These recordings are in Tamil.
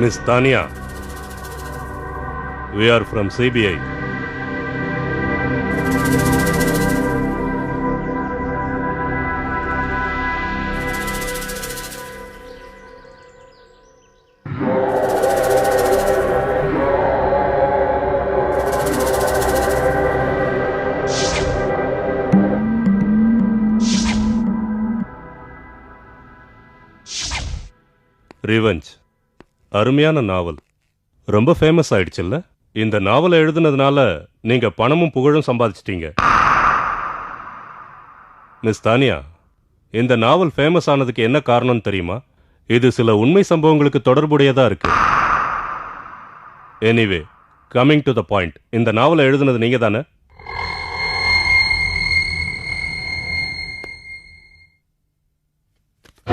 Miss Tanya, we are from CBI. Revenge அருமையான நாவல், ரொம்ப ஃபேமஸ் ஆயிடுச்சுல்ல. இந்த நாவலை எழுதுனதுனால நீங்க பணமும் புகழும் சம்பாதிச்சிட்டீங்க. மிஸ் தானியா, இந்த நாவல் ஃபேமஸ் ஆனதுக்கு என்ன காரணம் தெரியுமா? இது சில உண்மை சம்பவங்களுக்கு தொடர்புடையதா இருக்கு. Anyway, coming to the point, இந்த நாவலை எழுதுனது நீங்க தானே?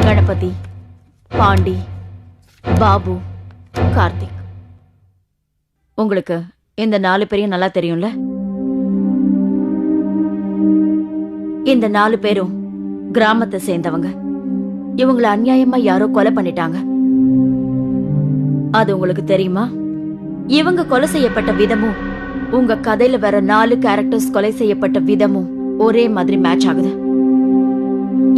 கணபதி, பாண்டி, பாபு, கார்த்திக், உங்களுக்கு இந்த 4 பேரையும் நல்லா தெரியும்ல? இந்த 4 பேரும் கிராமத்தை சேர்ந்தவங்க. இவங்களை அநியாயமா யாரோ கொலை பண்ணிட்டாங்க. அது உங்களுக்கு தெரியுமா? இவங்க கொலை செய்யப்பட்ட விதமும் உங்க கதையில வர 4 கேரக்டர்ஸ் கொலை செய்யப்பட்ட விதமும் ஒரே மாதிரி மேட்ச் ஆகுது.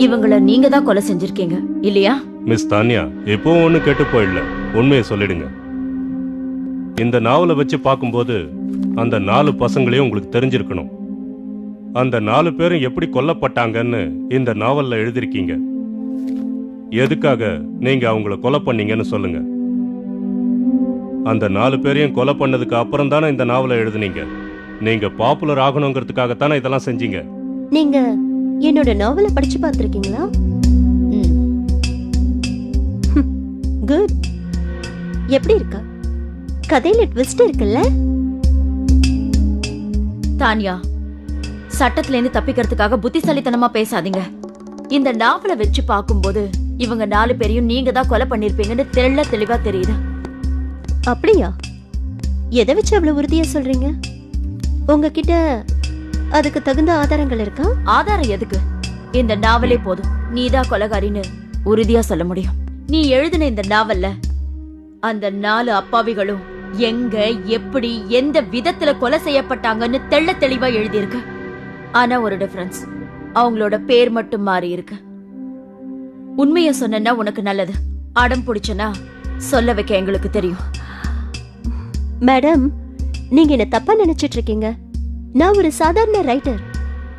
இவங்களை நீங்க தான் கொலை செஞ்சிருக்கீங்க இல்லையா? மிஸ் தானியா, எப்பவும் ஒன்றும் கேட்டு போயிடல, உண்மையை சொல்லிடுங்க. இந்த நாவலை வச்சு பார்க்கும்போது அந்த 4 பசங்களையும் உங்களுக்கு தெரிஞ்சிருக்கணும். அந்த 4 பேரும் எப்படி கொல்லப்பட்டாங்கன்னு இந்த நாவல்ல எழுதிருக்கீங்க. எதுக்காக நீங்க அவங்கள கொலை பண்ணீங்கன்னு சொல்லுங்க. அந்த 4 பேரையும் கொலை பண்ணதுக்கு அப்புறம் தானே இந்த நாவலை எழுதுனீங்க. நீங்க பாப்புலர் ஆகணுங்கிறதுக்காகத்தானே இதெல்லாம் செஞ்சீங்க. நீங்க என்னோட நாவலை படிச்சு பார்த்திருக்கீங்களா? குட். எப்படி இருக்கா? கதையில ட்விஸ்ட் இருக்குல்ல? தானியா, சட்டத்துல இருந்து தப்பிக்கிறதுக்காக புத்திசாலித்தனமா பேசாதீங்க. இந்த நாவலை வச்சு பார்க்கும்போது இவங்க 4 பேரையும் நீங்க தான் கொலை பண்ணிருப்பீங்கன்னு தெளிவா தெரியுது. அப்படியா? எதை வச்சு அவ்வளவு உறுதியா சொல்றீங்க? உங்ககிட்ட அதுக்கு தகுந்த ஆதாரங்கள் இருக்கா? ஆதாரம் எதுக்கு? இந்த நாவலே போதும் நீதான் கொலைகாரின்னு உறுதியா சொல்ல முடியும். நீ எழுதின இந்த நாவல்ல அந்த 4 அப்பாவிகளும் எங்க, எப்படி, எந்த விதத்துல கொலை செய்யப்பட்டாங்கன்னு தெளிவா எழுதியிருக்கு. ஆனா ஒரு டிஃபரன்ஸ், அவங்களோட பேர் மட்டும் மாறி இருக்கு. உண்மைய சொன்னா உனக்கு நல்லது, அடம் பிடிச்சனா சொல்ல வைக்க எங்களுக்கு தெரியும். மேடம், நீங்க என்ன தப்பா நினைச்சிட்டு இருக்கீங்க. நான் ஒரு சாதாரண ரைட்டர்.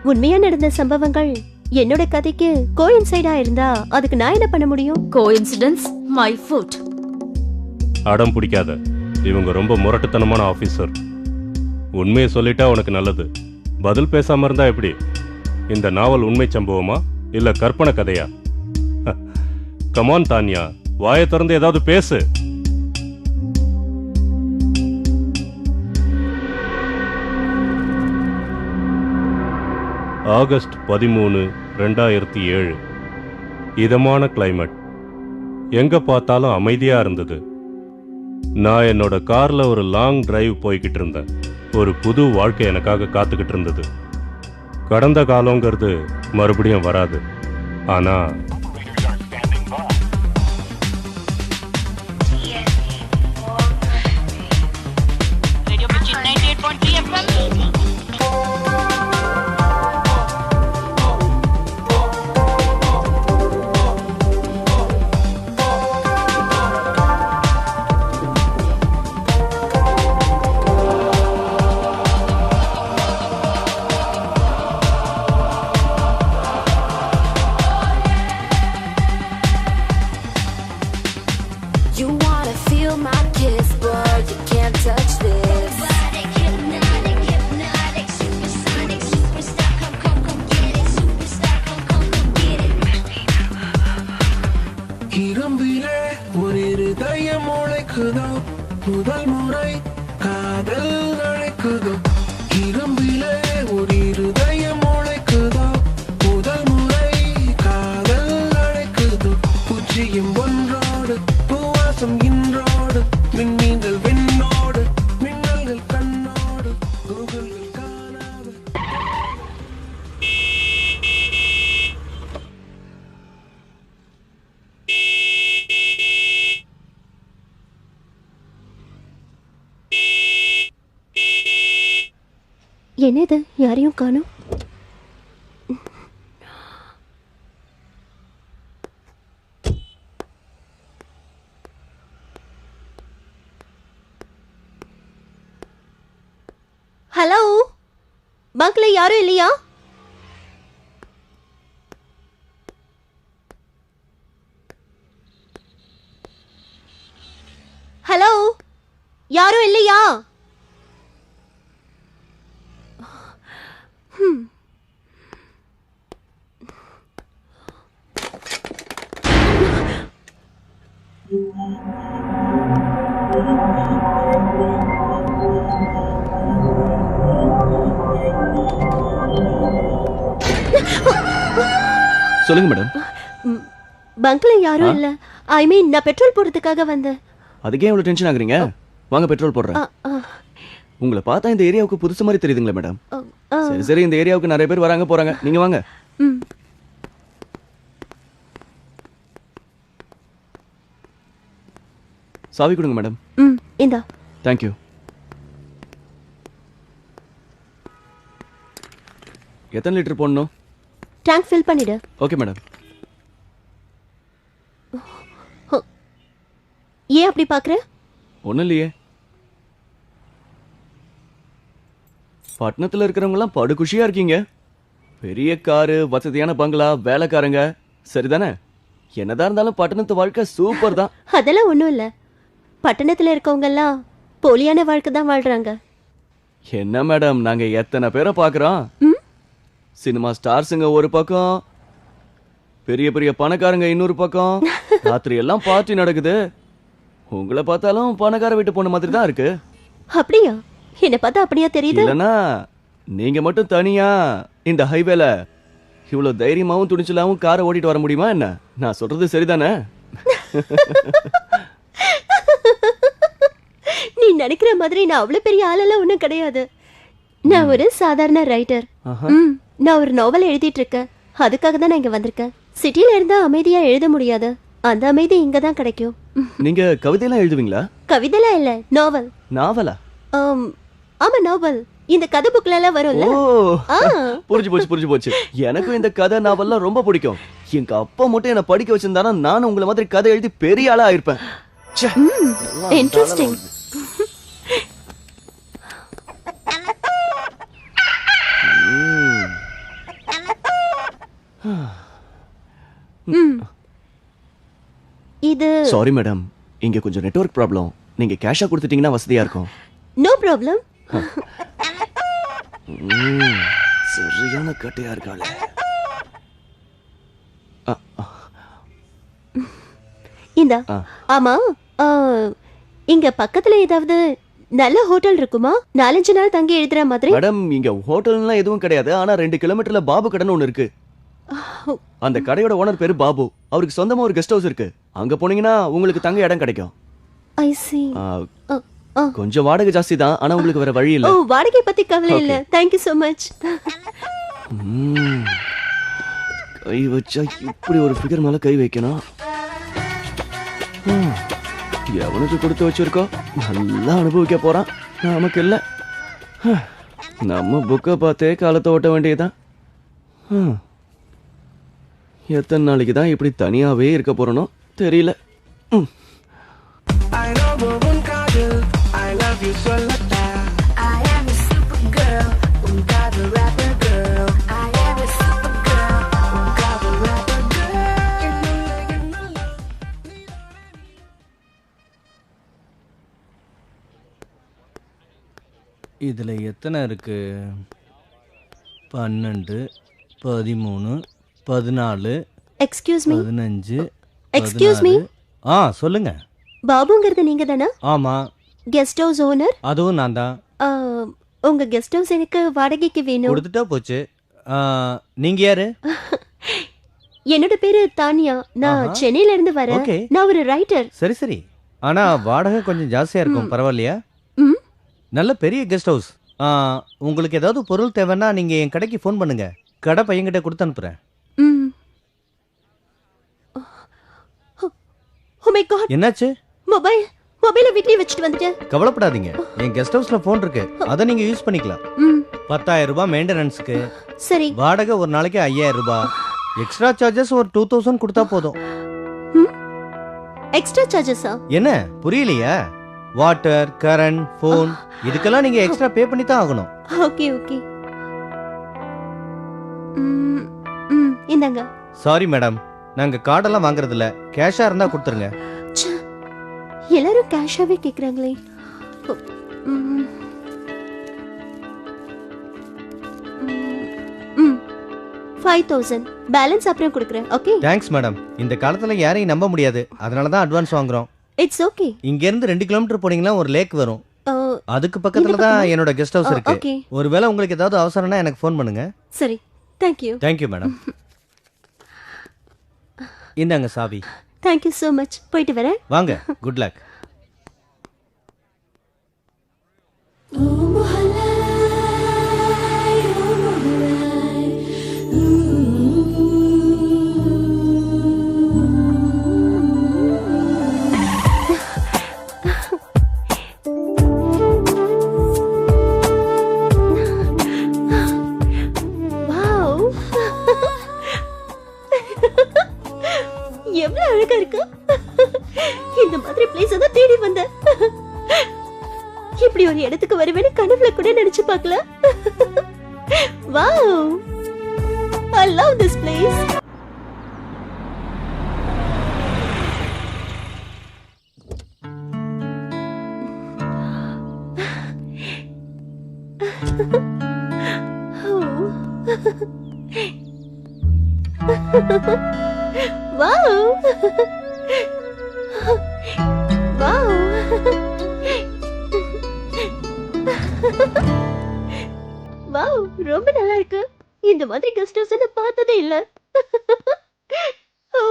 உண்மையா நடந்த சம்பவங்கள் என்னோட கதைக்கு கோயின்சைடா இருந்தா அதுக்கு நான் என்ன பண்ண முடியும்? Coincidence my foot. அடம் பிடிக்காத, இவங்க ரொம்ப முரட்டுத்தனமான ஆபீசர். உண்மையை சொல்லிட்டா உனக்கு நல்லது. பதில் பேசாம இருந்தா எப்படி? இந்த நாவல் உண்மை சம்பவமா இல்ல கற்பனை கதையா? கமான் தானியா, வாயை திறந்து ஏதாவது பேசு. ஆகஸ்ட் 13, 2007. இதமான கிளைமேட். எங்க பார்த்தாலும் அமைதியா இருந்தது. நான் என்னோட கார்ல ஒரு லாங் டிரைவ் போய்கிட்டு இருந்தேன். ஒரு புது வாழ்க்கை எனக்காக காத்துக்கிட்டு இருந்தது. கடந்த காலங்கிறது மறுபடியும் வராது. ஆனா என்னது யாரையும் காணோம். ஹலோ, பங்க்ல யாரும் இல்லையா? ஹலோ, யாரும் இல்லையா? சொல்லுங்க மேடம். பங்க்ல யாரும் இல்ல. ஐ மீன் நான் பெட்ரோல் போடுறதுக்காக வந்தேன். அதுக்கே இவ்வளவு டென்ஷன் ஆகுறீங்க? வாங்க பெட்ரோல் போடுறேன். உங்களை பார்த்தா இந்த ஏரியாவுக்கு புதுசு மாதிரி தெரியுதுங்களே மேடம். சரி சரி, இந்த ஏரியாவுக்கு நிறைய பேர் வராங்க போறாங்க, நீங்க வாங்க. சாவி கொடுங்க மேடம். இந்தா. தேங்க்யூ. எத்தனை லிட்டர் போடணும்? டேங்க் ஃபில் பண்ணிடு. Okay madam. ஏன் அப்படி பாக்குற? ஒன்றும் இல்லையே. பட்டணத்தில் இருக்கிறவங்கலாம் படு குஷியா இருக்கீங்க. பெரிய காரு, வசதியான பங்களா, வேலைக்காரங்க, சரிதானே? என்னதான் இருந்தாலும் பட்டணத்து வாழ்க்கை சூப்பர் தான். அதெல்லாம் ஒண்ணும் இல்ல. பட்டணத்துல இருக்கவங்க எல்லாம் போலியான வாழ்க்கை தான் வாழ்றாங்க. என்ன மேடம், நாங்க எத்தனை பேரை பாக்குறோம். சினிமா ஸ்டார்ஸுங்க ஒரு பக்கம், பெரிய பெரிய பணக்காரங்க இன்னொரு பக்கம், ராத்திரி எல்லாம் பார்ட்டி நடக்குது. உங்களை பார்த்தாலும் பணக்கார வீட்டு பொண்ணு மாதிரி தான் இருக்கு. அப்படியா? என்ன பார்த்தா அப்படியா தெரியுது? இல்லனா நீங்க மட்டும் தனியா இந்த ஹைவேல இவ்வளவு தைரியமாவும் துணிச்சலாவும் காரை ஓட்டிட்டு வர முடியுமா என்ன? நான் சொல்றது சரிதானே? நீ நினைக்கிற மாதிரி நான் அவ்வளவு பெரிய ஆளெல்லாம் ஒண்ணும் கிடையாது. நான் ஒரு சாதாரண ரைட்டர். நான் ஒரு நாவல் எழுதிட்டு இருக்கேன். அதுக்காக தான் நான் இங்க வந்திருக்கேன். சிட்டில இருந்தா அமைதியா எழுத முடியாது. அந்த அமைதி இங்க தான் கிடைக்கும். நீங்க கவிதையெல்லாம் எழுதுவீங்களா? கவிதைலாம் இல்ல, நாவல். நாவலா? ஆமா, நாவல். இந்த கதை புக்ல எல்லாம் வரும்ல. புரிஞ்சு போச்சு புரிஞ்சு போச்சு. எனக்கும் இந்த கதை நாவல்லாம் ரொம்ப பிடிக்கும். எங்க அப்பா மட்டும் என்ன படிக்க வச்சிருந்தானா நானும் உங்களை மாதிரி கதை எழுதி பெரிய ஆளா ஆயிருப்பேன். இன்ட்ரெஸ்டிங். இது சாரி மேடம், இங்க கொஞ்சம் நெட்வொர்க் ப்ராப்ளம். நீங்க கேஷா கொடுத்துட்டீங்கன்னா வசதியா இருக்கும். No problem. சரியான கட்டையா இருக்காளே. இந்தா. ஆமா, இங்க பக்கத்துல ஏதாவது நல்ல ஹோட்டல் இருக்குமா? 4-5 நாள் தங்கி எழுதுற மாதிரி. மேடம், இங்க ஹோட்டல்லாம் எதுவும் கிடையாது. ஆனா 2 கிலோமீட்டர்ல பாபு கடைன்னு ஒண்ணு இருக்கு. அந்த கடையோட ஓனர் பேரு பாபு. அவருக்கு சொந்தமா ஒரு கெஸ்ட் ஹவுஸ் இருக்கு. அங்க போனீங்கன்னா உங்களுக்கு தங்க இடம் கிடைக்கும். ஐ see. கொஞ்சம் வாடகை ஜாஸ்தி தான், ஆனா உங்களுக்கு வேற வழி இல்ல. ஓ, வாடகை பத்தி கவலை இல்ல. Thank you so much. கை வச்சா இப்படி ஒரு ஃபிகர் மேல கை வைக்கணும். எவனுக்கு கொடுத்து வச்சிருக்கோம், நல்லா அனுபவிக்க போறான். நமக்கு இல்ல. நம்ம புக்கை பார்த்தே காலத்தை ஓட்ட வேண்டியதுதான். எத்தனை நாளைக்கு தான் இப்படி தனியாவே இருக்க போறனோ தெரியல. இதில் எத்தனை இருக்கு? 12, 13, 14, Excuse me. 15. Excuse me. சொல்லுங்க. பாபுங்கிறது நீங்க தானா? ஆமா. Guest house owner? அதுவும் நான் தான். உங்க கெஸ்ட் ஹவுஸ் எனக்கு வாடகைக்கு வேணும். கொடுத்துட்டா போச்சு. நீங்க யாரு? என்னோட பேரு தானியா. நான் சென்னையில இருந்து வரேன். Okay. நான் ஒரு ரைட்டர். சரி சரி. ஆனா வாடகை கொஞ்சம் ஜாஸ்தியா இருக்கும். பரவாயில்லையா? நல்ல பெரிய கெஸ்ட் ஹவுஸ். உங்களுக்கு ஏதாவது பொருள் தேவைன்னா நீங்க என் கடைக்கு ஃபோன் பண்ணுங்க. கடை பையன்கிட்ட கொடுத்து அனுப்புறேன். Oh my god. என்னாச்சு? மொபைல வீட்லயே வச்சுட்டு வந்துட்டேன். கவலைப்படாதீங்க, என் கெஸ்ட் ஹவுஸ்ல போன் இருக்கு, அதை நீங்க யூஸ் பண்ணிக்கலாம். ம் 10,000 ரூபாய் மெயின்டெனன்ஸ்க்கு, சரி. வாடகை ஒரு நாளைக்கு 5,000 ரூபாய், எக்ஸ்ட்ரா சார்ஜஸ் ஒரு 2,000 கொடுத்தா போதும். எக்ஸ்ட்ரா சார்ஜஸா? என்ன புரியலையா? வாட்டர், கரண்ட், போன் இதுக்கெல்லாம் நீங்க எக்ஸ்ட்ரா பே பண்ணி தான் ஆகணும். Okay okay. இந்தாங்க. சாரி மேடம், நாங்க கார்டெல்லாம் வாங்குறது இல்ல, கேஷா இருந்தா கொடுத்துருங்க. ச்சே, எல்லாரும் கேஷாவே கேக்குறாங்களே. ம், ம், 5,000 பேலன்ஸ் அப்புறம் கொடுக்குறேன். ஓகே. Thanks madam. இந்த காலத்துல யாரையும் நம்ப முடியாது, அதனால தான் அட்வான்ஸ் வாங்குறோம். It's okay. இங்க இருந்து 2 கிலோமீட்டர் போனீங்கன்னா ஒரு லேக் வரும், அதுக்கு பக்கத்துல தான் என்னோட கெஸ்ட் ஹவுஸ் இருக்கு. ஓகே. ஒருவேளை உங்களுக்கு ஏதாவது அவசரம்னா எனக்கு ஃபோன் பண்ணுங்க. சரி, தேங்க்யூ. Thank you madam. இந்தாங்க சாவி. Thank you so much. போயிட்டு வரேன். வாங்க, குட் லக். வாவ், எவ்வளவு அழகா இருக்கு. இந்த மாதிரி பிளேஸ் தான் தேடி வந்தேன். இப்படி ஒரு இடத்துக்கு வருவேன்னு கனவுல கூட நினைச்சு பார்க்கல. Wow, I love this place. Wow. Wow. Wow, ரொம்ப நல்லா இருக்கு. இந்த மாதிரி கெஸ்ட் ஹவுஸ் நான் பார்த்ததே இல்ல. ஓ.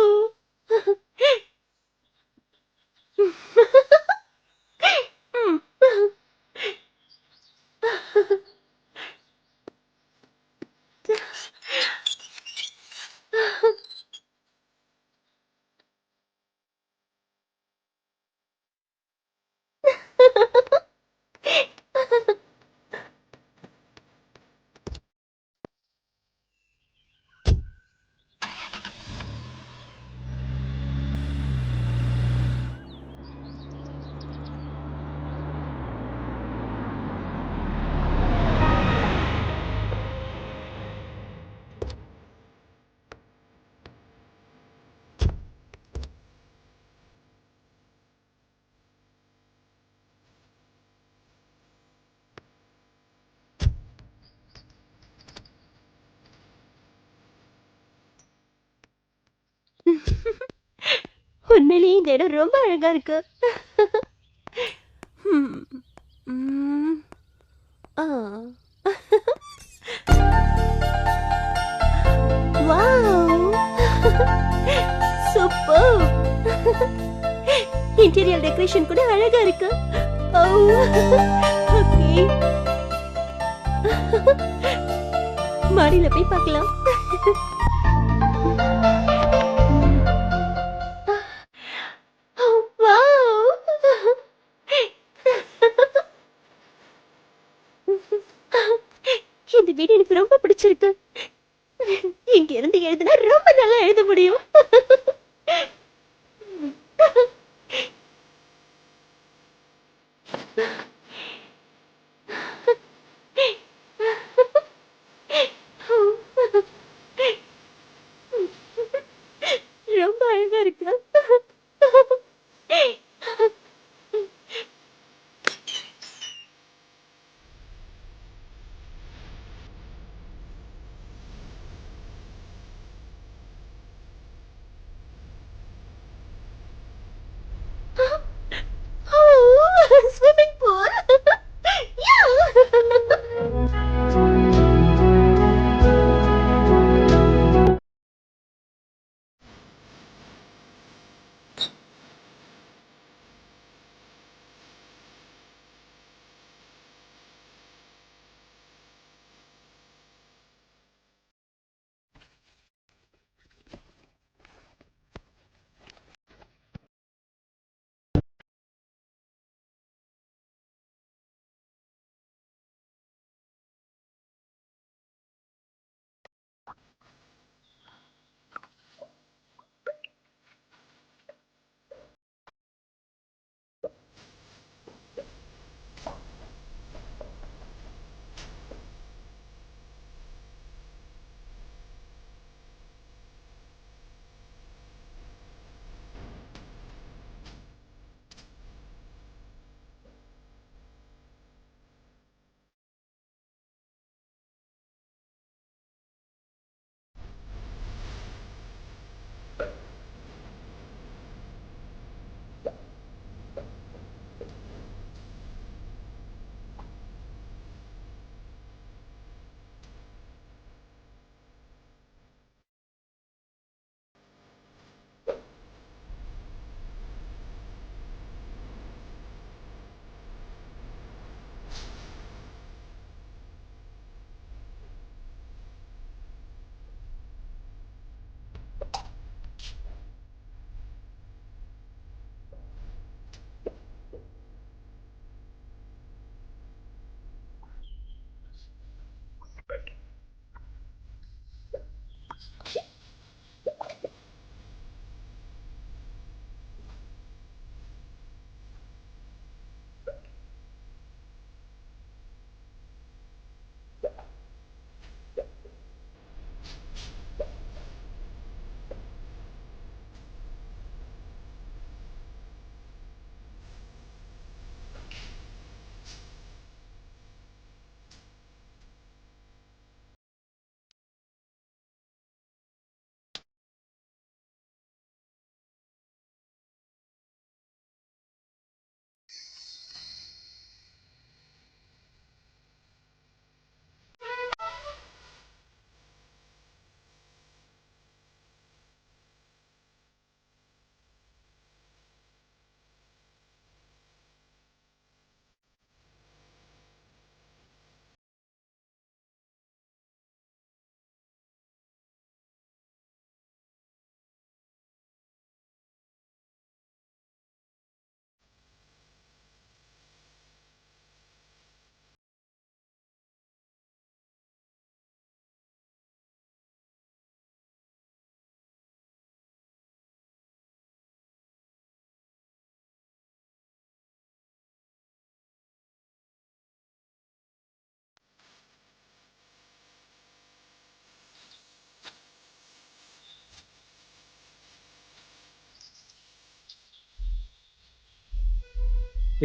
உண்மையிலேயே இந்த இடம் ரொம்ப அழகா இருக்கு. சூப்பர். இன்டீரியர் டெக்கரேஷன் கூட அழகா இருக்கு. ஓகே, மாடியில போய் பார்க்கலாம். இந்த வீடு எனக்கு ரொம்ப பிடிச்சிருக்கு. இங்க இருந்து எழுதுனா ரொம்ப நல்லா எழுத முடியும். ரொம்ப அழகா இருக்கு. Swimming pool.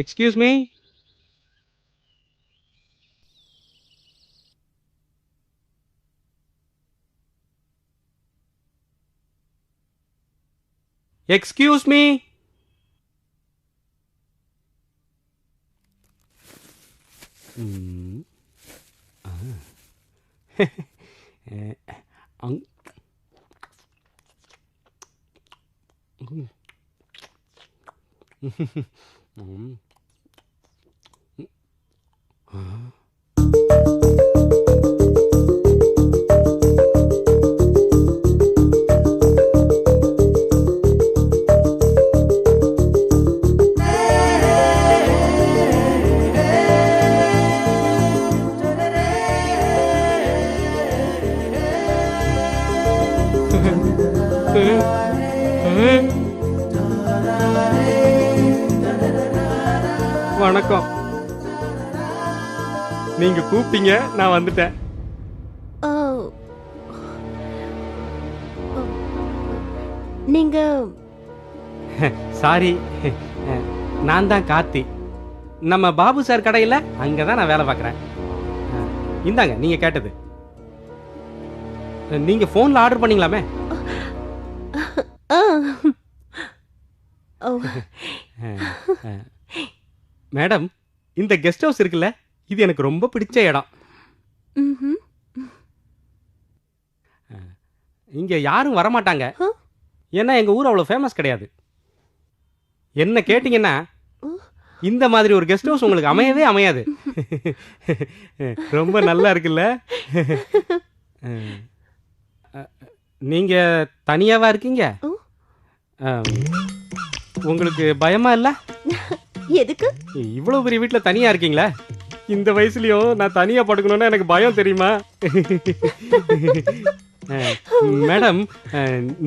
Excuse me. Excuse me. வணக்கம். நீங்க கூப்பிட்டீங்க, நான் வந்துட்டேன். ஆ, நீங்க சாரி, நான் தான் கார்த்தி. நம்ம பாபு சார் கடையில் அங்கே தான் நான் வேலை பார்க்குறேன். இந்தாங்க நீங்க கேட்டது. நீங்க ஃபோனில் ஆர்டர் பண்ணீங்களாமே. ஆ. ஓ, மேடம், இந்த கெஸ்ட் ஹவுஸ் இருக்குல்ல, இது எனக்கு ரொம்ப பிடிச்ச இடம். ம்ஹும். இங்க யாரும் வரமாட்டாங்க, ஏன்னா எங்க ஊர் அவ்வளோ ஃபேமஸ் கிடையாது. என்ன கேட்டிங்கன்னா, இந்த மாதிரி ஒரு கெஸ்ட் ஹவுஸ் உங்களுக்கு அமையவே அமையாது. ரொம்ப நல்லா இருக்குல்ல. நீங்க தனியாவா இருக்கீங்க? உங்களுக்கு பயமா இல்ல? எதுக்கு? இவ்வளவு பெரிய வீட்டுல தனியா இருக்கீங்களா? இந்த வயசுலயும் நான் தனியா படுக்கணும்னா எனக்கு பயம் தெரியுமா? மேடம்,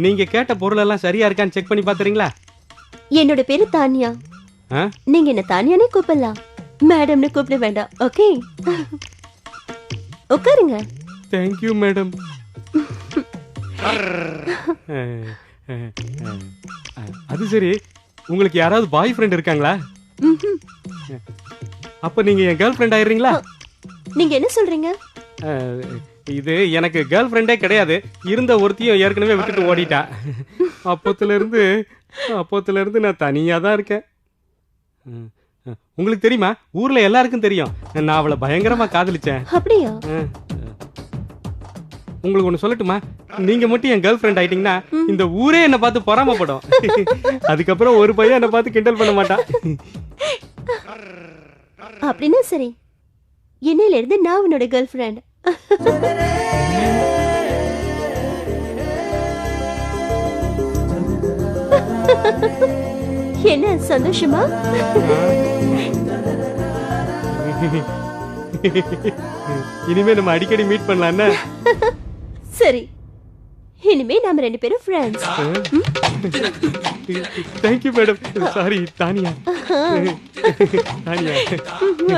நீங்க கேட்ட பொருள் எல்லாம் சரியா இருக்கான்னு செக் பண்ணி பாத்துறீங்களா? என்னோட பேரு தானியா. நீங்க என்ன தானியானே கூப்பிடலாம், மேடம்னு கூப்பிட வேண்டாம். ஓகே, உட்காருங்க. Thank you madam. அது சரி, உங்களுக்கு யாராவது பாய் ஃப்ரெண்ட் இருக்காங்களா? அப்ப நீங்க என் கேர்ள் ஃப்ரெண்ட் ஆயிடுறீங்களா? நீங்க என்ன சொல்றீங்க? இது எனக்கு கேர்ள் ஃப்ரெண்டே கிடையாது. இருந்த ஒருத்தையும் ஏற்கனவே விட்டுட்டு ஓடிட்டா. அப்போத்துல இருந்து நான் தனியா தான் இருக்கேன். உங்களுக்கு தெரியுமா, ஊர்ல எல்லாருக்கும் தெரியும் நான் அவளை பயங்கரமா காதலிச்சேன். அப்படியா? உங்களுக்கு ஒண்ணு சொல்லட்டுமா? நீங்க மட்டும் என் கேர்ள் ஃப்ரெண்ட் ஆயிட்டீங்கன்னா இந்த ஊரே என்ன பார்த்து பொறாமப்படும். அதுக்கப்புறம் ஒரு பையன் என்ன பார்த்து கிண்டல் பண்ண மாட்டான். அப்படின்னா சரி, இன்னையில இருந்து நான் உன்னோட கேர்ள் ஃப்ரெண்ட். என்ன சந்தோஷமா? இனிமே நம்ம அடிக்கடி மீட் பண்ணலாம்னா? சரி, இனிமே நாம ரெண்டு பேரும் friends. Thank you madam. Sorry Tania. Tania,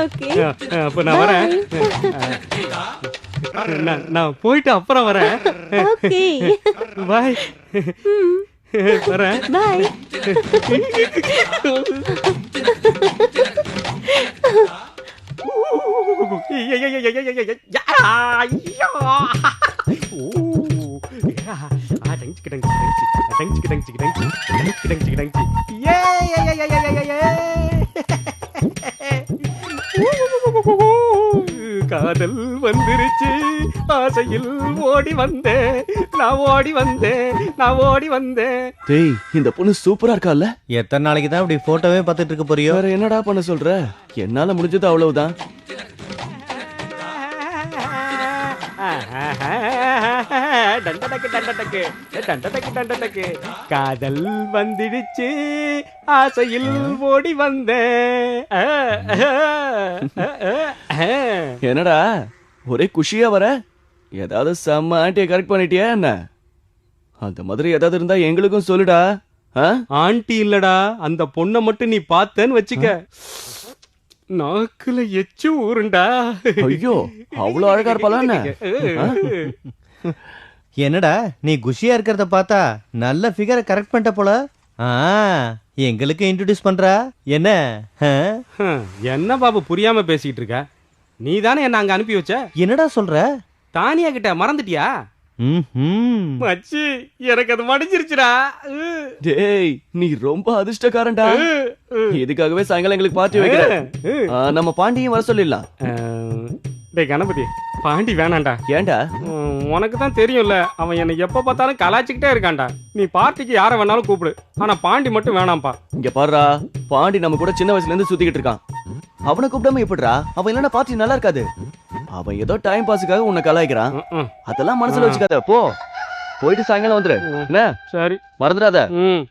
okay, அப்ப நான் வரேன். நான் போயிட்டு அப்புறம் வரேன். ஓகே, பாய். வரேன். பாய். காதல் வந்துருச்சு, ஆசையில் ஓடி வந்தேன், நான் ஓடி வந்தேன். டேய், இந்த பொண்ணு சூப்பரா இருக்கால. எத்தனை நாளைக்கு தான் இப்படி போட்டோவே பார்த்துட்டு இருக்க போறியோ? வேற என்னடா பண்ண சொல்ற? என்னால முடிஞ்சது அவ்வளவுதான். காதல் வந்துடுச்சு, ஆசையில் ஓடி வந்தேன். என்னடா ஒரே குஷியா வர? ஏதாவது செம்ம ஆண்டியை கரெக்ட் பண்ணிட்டியா என்ன? அந்த மாதிரி ஏதாவது இருந்தா எங்களுக்கும் சொல்லுடா. ஆண்டி இல்லடா, அந்த பொண்ணை மட்டும் நீ பார்த்தேன்னு வச்சுக்க, நாக்குல எச்சு ஊருண்டா. ஐயோ, அவ்வளவு அழகா இருப்பாளா என்ன? என்னடா நீ குஷியா இருக்கிறத பார்த்தா நல்ல ஃபிகரை கரெக்ட் பண்ணிட்ட போல. ஆ எங்களுக்கு இன்ட்ரோடியூஸ் பண்றா என்ன ஆ? என்ன பாபு புரியாம பேசிக்கிட்டு இருக்க? நீ தானே என்ன அங்க அனுப்பி வச்ச? என்னடா சொல்ற? தானியா கிட்ட மறந்துட்டியா? ம்ஹும். மச்சி எனக்கு அது மடிஞ்சிருச்சுடா. டேய் நீ ரொம்ப அதிர்ஷ்டக்காரன்டா. இதுக்காகவே சாயங்காலம் எங்களுக்கு பார்ட்டி வைக்கிற. நம்ம பாண்டியும் வர சொல்லிடலாம். டேய் கணபதி, பாண்டி வேணாண்டா. ஏன்டா? உனக்கு தான் தெரியும்ல, அவன் என்னை எப்ப பார்த்தாலும் கலாச்சிக்கிட்டே இருக்கான்டா. நீ பார்ட்டிக்கு யாரை வேணாலும் கூப்பிடு, ஆனா பாண்டி மட்டும் வேணாம்ப்பா. இங்க பாருடா, பாண்டி நம்ம கூட சின்ன வயசுல இருந்து சுத்திக்கிட்டு இருக்கான். அவனை கூப்பிடாம எப்படிடா? அவன் இல்லைன்னா பார்ட்டி நல்லா இருக்காது. அவன் ஏதோ டைம் பாஸுக்காக உன்னை கலாய்க்கிறான். அதெல்லாம் மனசுல வச்சுக்காத. போயிட்டு சாயங்காலம் வந்துரு. என்ன? சரி, மறந்துடாத. ம்.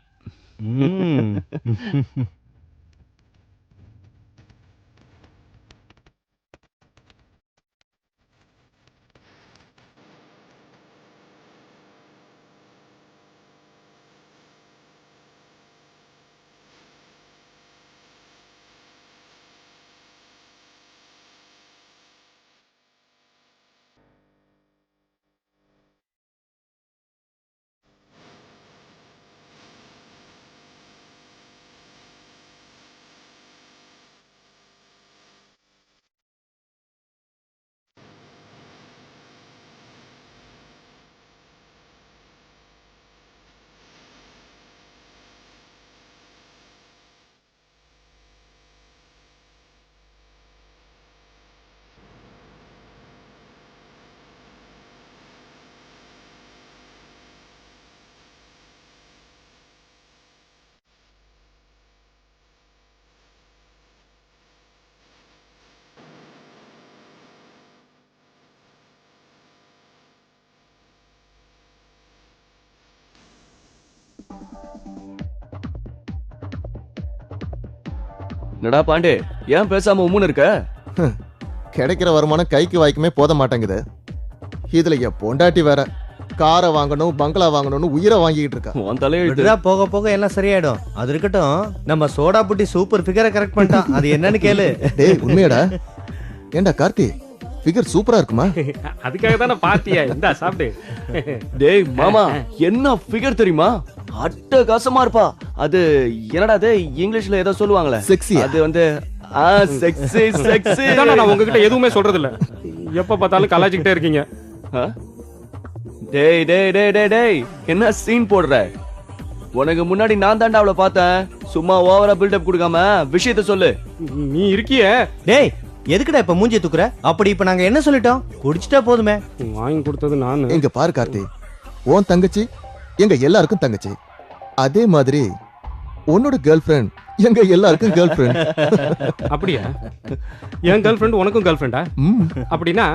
என்னடா பாண்டே, ஏன் பேசாம உம்முன்னு இருக்க? கிடைக்கிற வருமானம் கைக்கு வாய்க்குமே போத மாட்டேங்குது. இதுல என் பொண்டாட்டி வேற காரை வாங்கணும் பங்களா வாங்கணும்னு உயிரை வாங்கிட்டு இருக்கா. உன் தலையெழுத்து. விடுடா, போக போக எல்லாம் சரியாயிடும். அது இருக்கட்டும், நம்ம சோடா புட்டி சூப்பர் ஃபிகரை கரெக்ட் பண்ணிட்டான். அது என்னன்னு கேளு. டேய் உண்மையாடா? ஏண்டா கார்த்தி, ஃபிகர் சூப்பரா இருக்குமா? அதுக்காக தானே பார்ட்டியா? இந்தா சாப்பிடு. டேய் மாமா, என்ன ஃபிகர் தெரியுமா? அட்டகாசமா இருப்பா. அது என்னடா அது இங்கிலீஷ்ல ஏதோ சொல்லுவாங்களே, செக்ஸியா? அது வந்து செக்ஸி செக்ஸி. இதானே நான் உங்ககிட்ட எதுவுமே சொல்றது இல்ல, எப்ப பார்த்தாலும் கலாச்சிக்கிட்டே இருக்கீங்க. டேய் டேய் டேய் டேய் டேய், என்ன சீன் போடுற? உனக்கு முன்னாடி நான் தாண்டா அவளை பார்த்தேன். சும்மா ஓவரா பில்டப் கொடுக்காம விஷயத்த சொல்லு. நீ இருக்கியே. டேய் எதுக்குடா இப்ப மூஞ்சி தூக்குற? அப்படி இப்ப நாங்க என்ன சொல்லிட்டோம்? குடிச்சிட்டா போதுமே. வாங்கி கொடுத்தது நான். எங்க பாரு கார்த்தி, உன் தங்கச்சி எங்க எல்லாருக்கும் தங்கச்சி. அதே மாதிரி உன்னோட கேர்ள் ஃப்ரெண்ட் எங்க எல்லாருக்கும் கேர்ள் ஃப்ரெண்ட். அப்படியா? என் கேர்ள் ஃப்ரெண்ட் உனக்கும் கேர்ள் ஃப்ரெண்டா? அப்படின்னா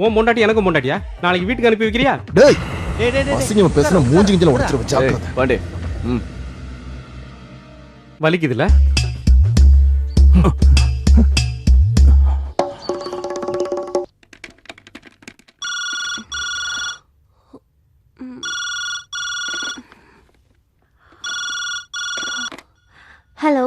உன் பொண்டாட்டி எனக்கும் பொண்டாட்டியா? நாளைக்கு வீட்டுக்கு அனுப்பி வைக்கிறியா? டேய் டேய் டேய் டேய். அசிங்கமா பேசுனா மூஞ்சி கிஞ்சில உடைச்சிரு வச்சா. டேய் பாண்டே, வலிக்குதுல? Hello.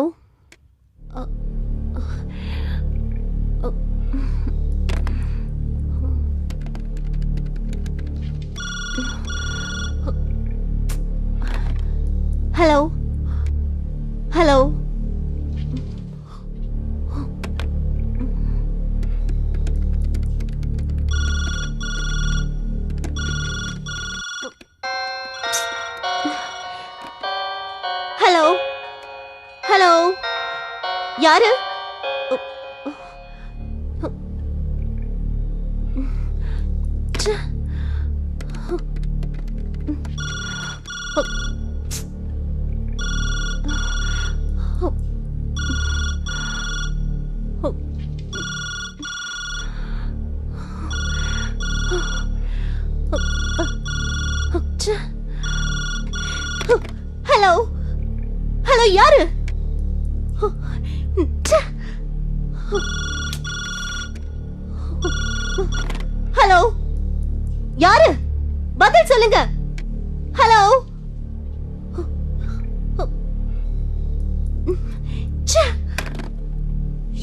Hello hello. Hello hello. யாரு? Hello hello. யாரு? ஹலோ யாரு? பதில் சொல்லுங்க. ஹலோ.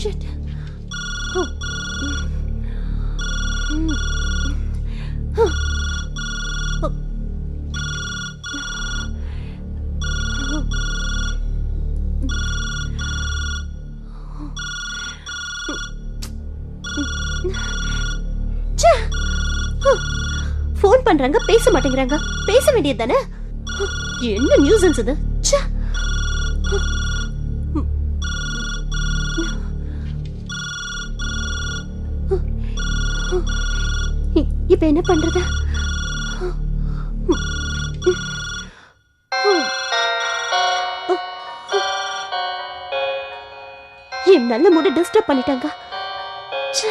Shit. பண்றாங்க, பேச மாட்டேங்கிறாங்க. பேச வேண்டியது தானே? என்ன நியூசன்ஸ் இது? ச்சே. இப்ப என்ன பண்றது? என் நல்ல மூட டிஸ்டர்ப் பண்ணிட்டாங்க. ச்சே.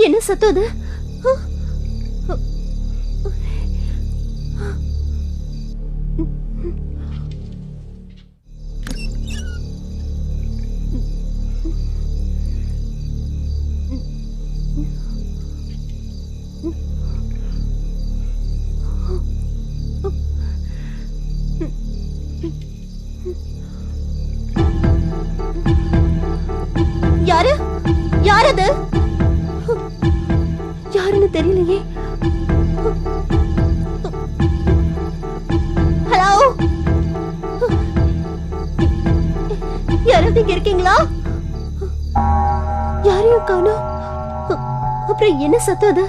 என்ன சத்தம் அது? யாரு? யார் அது? யாருன்னு தெரியலையே. ஹலோ, யாராவது இங்க இருக்கீங்களா? யாரையும் காணோம். அப்புறம் என்ன சத்தம் அது?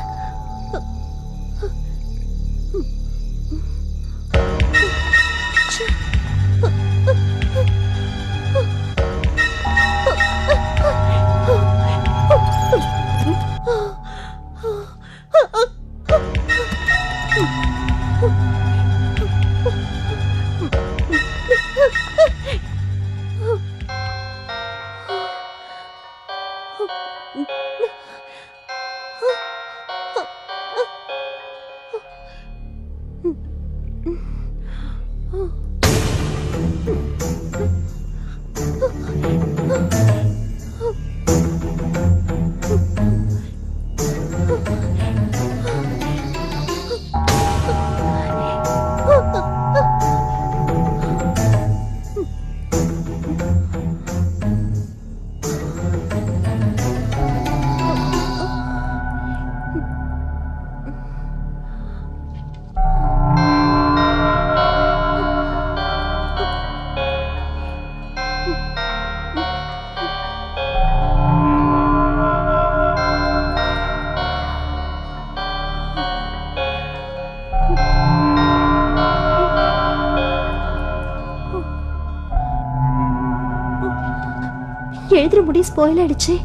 எழுதுற முடி ஸ்பாயில் ஆயிடுச்சு.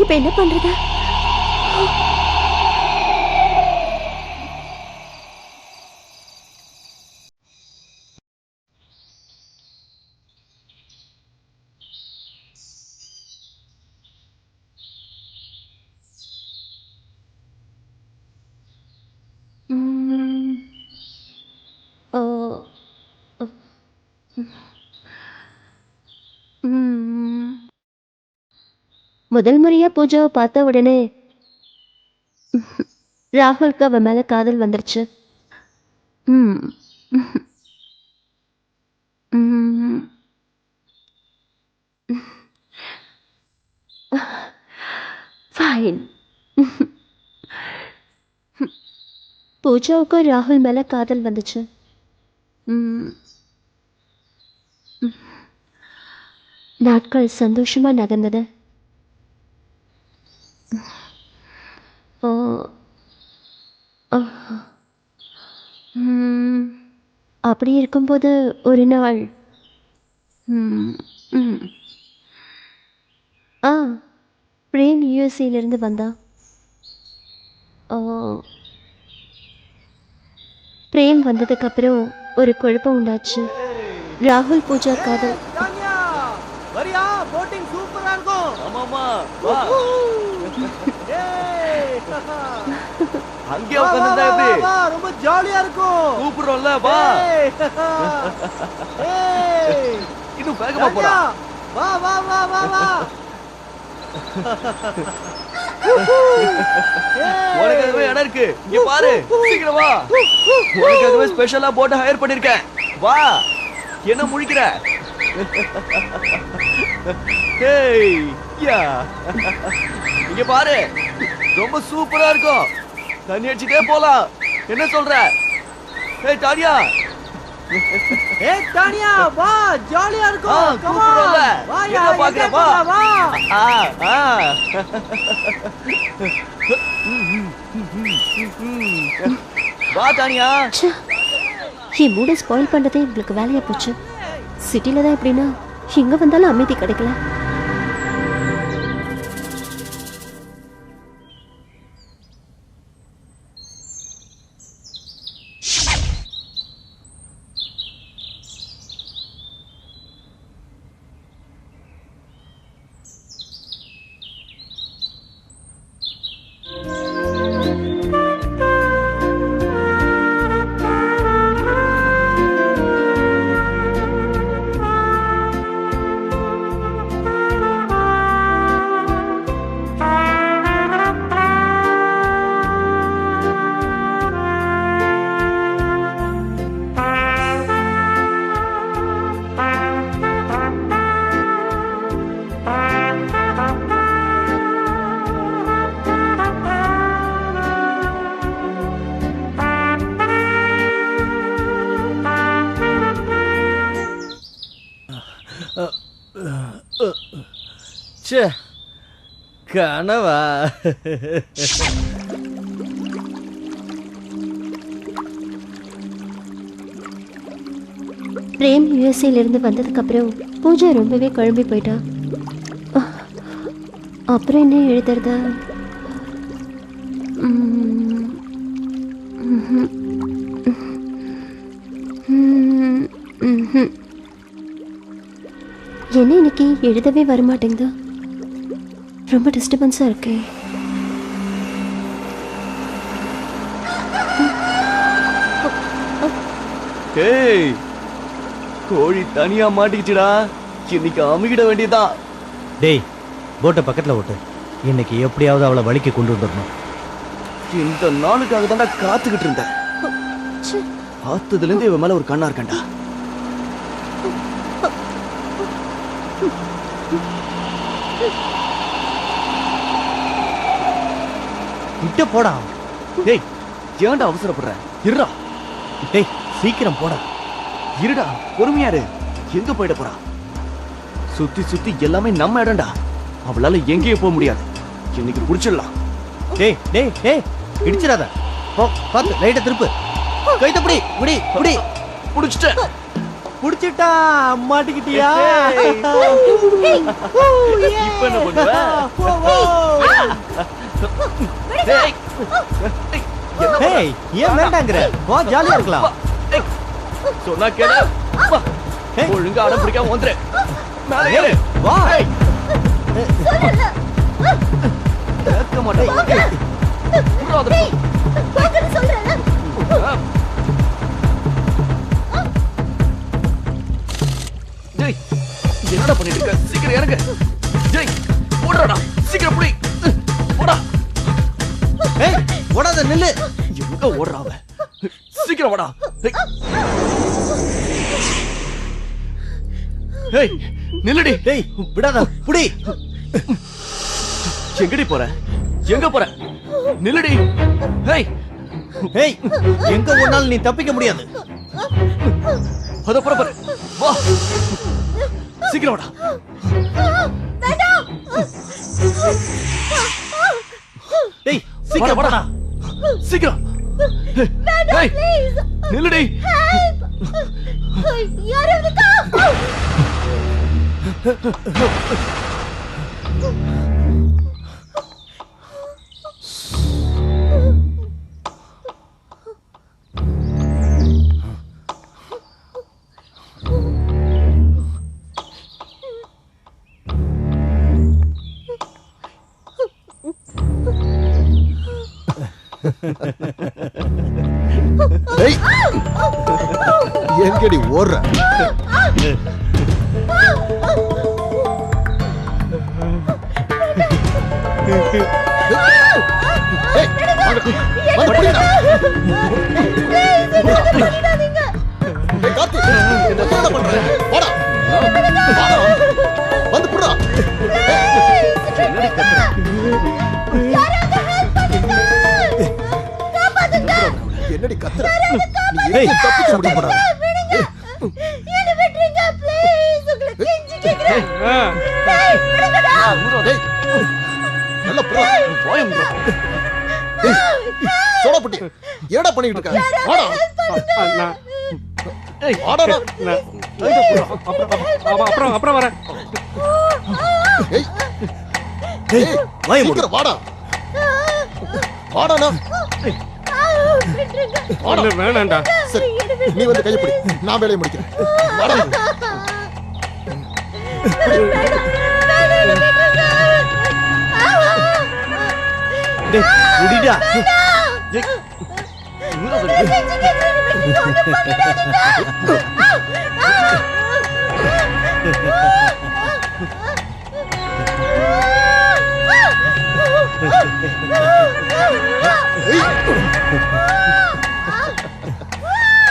இப்ப என்ன பண்றது? முதல் முறையா பூஜாவை பார்த்த உடனே ராகுலுக்கு அவன் மேல காதல் வந்துருச்சு. ஃபைன். பூஜாவுக்கும் ராகுல் மேல காதல் வந்துச்சு. நாட்கள் சந்தோஷமா நகர்ந்தது. அப்படி இருக்கும்போது ஒரு நாள் பிரேம் யூஎஸ்ஏலேருந்து வந்தா. பிரேம் வந்ததுக்கப்புறம் ஒரு குழப்பம் உண்டாச்சு. ராகுல் பூஜா காதல். வரியா? போட்டிங் சூப்பரா இருக்கும். ஆமாமா வா. அங்கே உட்கார்ந்தா எப்படி? வா ரொம்ப ஜாலியா இருக்கும். கூப்பிடுறோம்ல வா. இன்னும் வேகமா போடா. வா வா வா வா வா. உனக்காகவே இடம் இருக்கு. இங்க பாரு. சீக்கிரம் வா. உனக்காகவே ஸ்பெஷலா போட் ஹையர் பண்ணிருக்கேன். வா. என்ன முழிக்கிற? ஹேய் யா. இங்க பாரு. ரொம்ப சூப்பரா இருக்கும். தண்ணி அடிச்சிட்டே போலாம். என்ன சொல்ற? ஏய் டாடியா, ஏய் தானியா வா ஜாலியா ஆ, இருக்கும் கூப்பிடுறோம்ல. என்ன பாக்குற, வா. ஆ, ஆ. வா தானியா. என் மூட ஸ்பாயில் பண்றதே எங்களுக்கு வேலையா போச்சு. சிட்டில தான் எப்படின்னா எங்க வந்தாலும் அமைதி கிடைக்கல. ச்சே கனவா பிரேம் யூஎஸ்ஏல இருந்து வந்ததுக்கு அப்புறம் பூஜா ரொம்பவே குழம்பி போயிட்டா. அப்புறம் என்ன எழுதுறது? என்ன இன்னைக்கு எழுதவே வரமாட்டேங்குது. ரொம்ப டிஸ்டர்பன்ஸா இருக்கு. ஏய், கோழி தனியா மாட்டிக்கிச்சுடா. இன்னைக்கு அமுகிட வேண்டியதான். டேய் போட்டை பக்கத்துல ஓட்டு. இன்னைக்கு எப்படியாவது அவளை வலிக்கு கொண்டு வந்துடணும். இந்த நாளுக்காக தான்டா காத்துக்கிட்டு இருந்தேன். பார்த்ததுல இருந்து இவன் மேல ஒரு கண்ணா இருக்கண்டா. கிட்ட போடா. டேய், ஏன்டா அவசரப்படுற? இருடா. டேய் சீக்கிரம் போடா. இருடா, பொறுமையா இரு. எங்க போயிட போறா? சுத்தி சுத்தி எல்லாமே நம்ம இடம்டா. அவளால எங்கேயும் போக முடியாது. இன்னைக்கு புடிச்சிடலாம். டேய் டேய் டேய் இடிச்சிடாத. போ பாத்து லைட்ட திருப்பு. கைத்த புடி புடி புடி. புடிச்சிட்டேன். புடிச்சிட்டா. மாட்டிக்கிட்டியா? இப்ப என்ன பண்ணுவ? டேய், ஏய் ஏன் வேண்டாங்கற? வா ஜாலியா இருக்கலாம். டேய், சொன்னா கேளு. வா. ஒழுங்கா அடம் பிடிக்காம வந்துரு. மேல ஏறு. வா. கேட்க மாட்டேன். டேய், என்னடா பண்ணிட்டு இருக்க? சீக்கிரம் இறங்கு. டேய், ஓடுறடா. சீக்கிரம் புடி. போடா. ஏய் ஓடாத நில்லு. எங்க ஓடுறா அவ? சீக்கிரம் வாடா. ஏய், நில்லுடி. டேய் விடாத. புடி. எங்கடி போற? எங்க போற? நில்லுடி. ஏய், ஏய் எங்க ஓடுனாலும் நீ தப்பிக்க முடியாது. அத போற பாரு. வா. சீக்கிரம் வாடா. டேய் சீக்கிரம் வாடா. சீக்கிரம். ஏய், நில்லுடி. ஏய், எங்கடி ஓடுற? ஏய், வந்து புடிடா. ஏய், கார்த்தி, என்ன பண்ற? போடா. வாடா. வந்து புடுடா. என்னடி கத்துற? என்னடி கத்துற? நீ ஏய் எதுக்கு தப்பிச்சு சத்தம் போடாத. ஏய், டேய், நல்லா புறா. டேய், சோடாபுட்டி, என்னடா பண்ணிக்கிட்டு இருக்க? வாடா. வாடாடா. அப்புறம் வரேன். ஏய், ஏய், சீக்கிரம் வாடா. வாடாண்ணா. வாடா. இல்ல, வேணாம்டா. சரி, நீ வந்து கையை பிடி, நான் வேலையை முடிக்கிறேன். வாடா. டேய், குடிடா. ஏய்.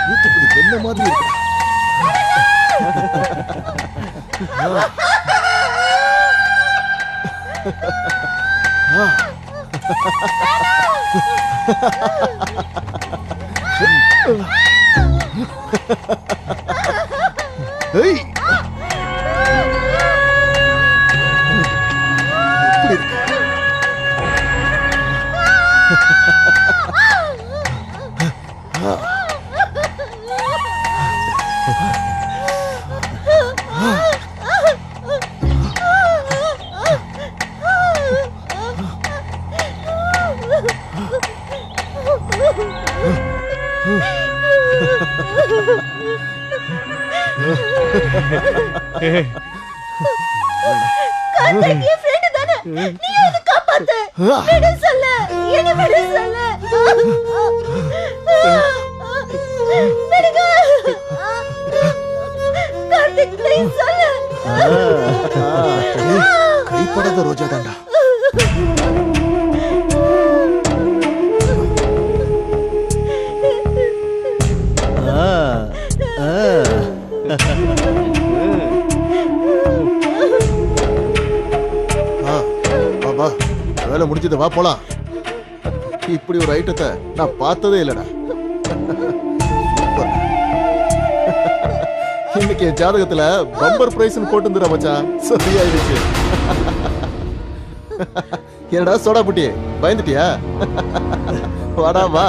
ஊத்துக்குடி வெண்ணெய் மாதிரி இருக்கு. ஏய். எப்படி இருக்கு? கார்த்திக், என் friend தானே. நீ அவனை காப்பாத்து. விடு சொல்லு. என்னை விடு சொல்லு. விடுங்க. கார்த்திக், please சொல்லு. கைப்படாத ரோஜா தாண்டா. வா, வேலை முடிஞ்சது, வா போலாம். இப்படி ஒரு ஐட்டத்தை நான் பார்த்ததே இல்லடா. சூப்பர். இன்னைக்கு என் ஜாதகத்துல பம்பர் பிரைஸ் போட்டு மச்சான். சரியாயிடுச்சு. என்னடா சோடா புட்டி, பயந்துட்டியா? வாடா வா.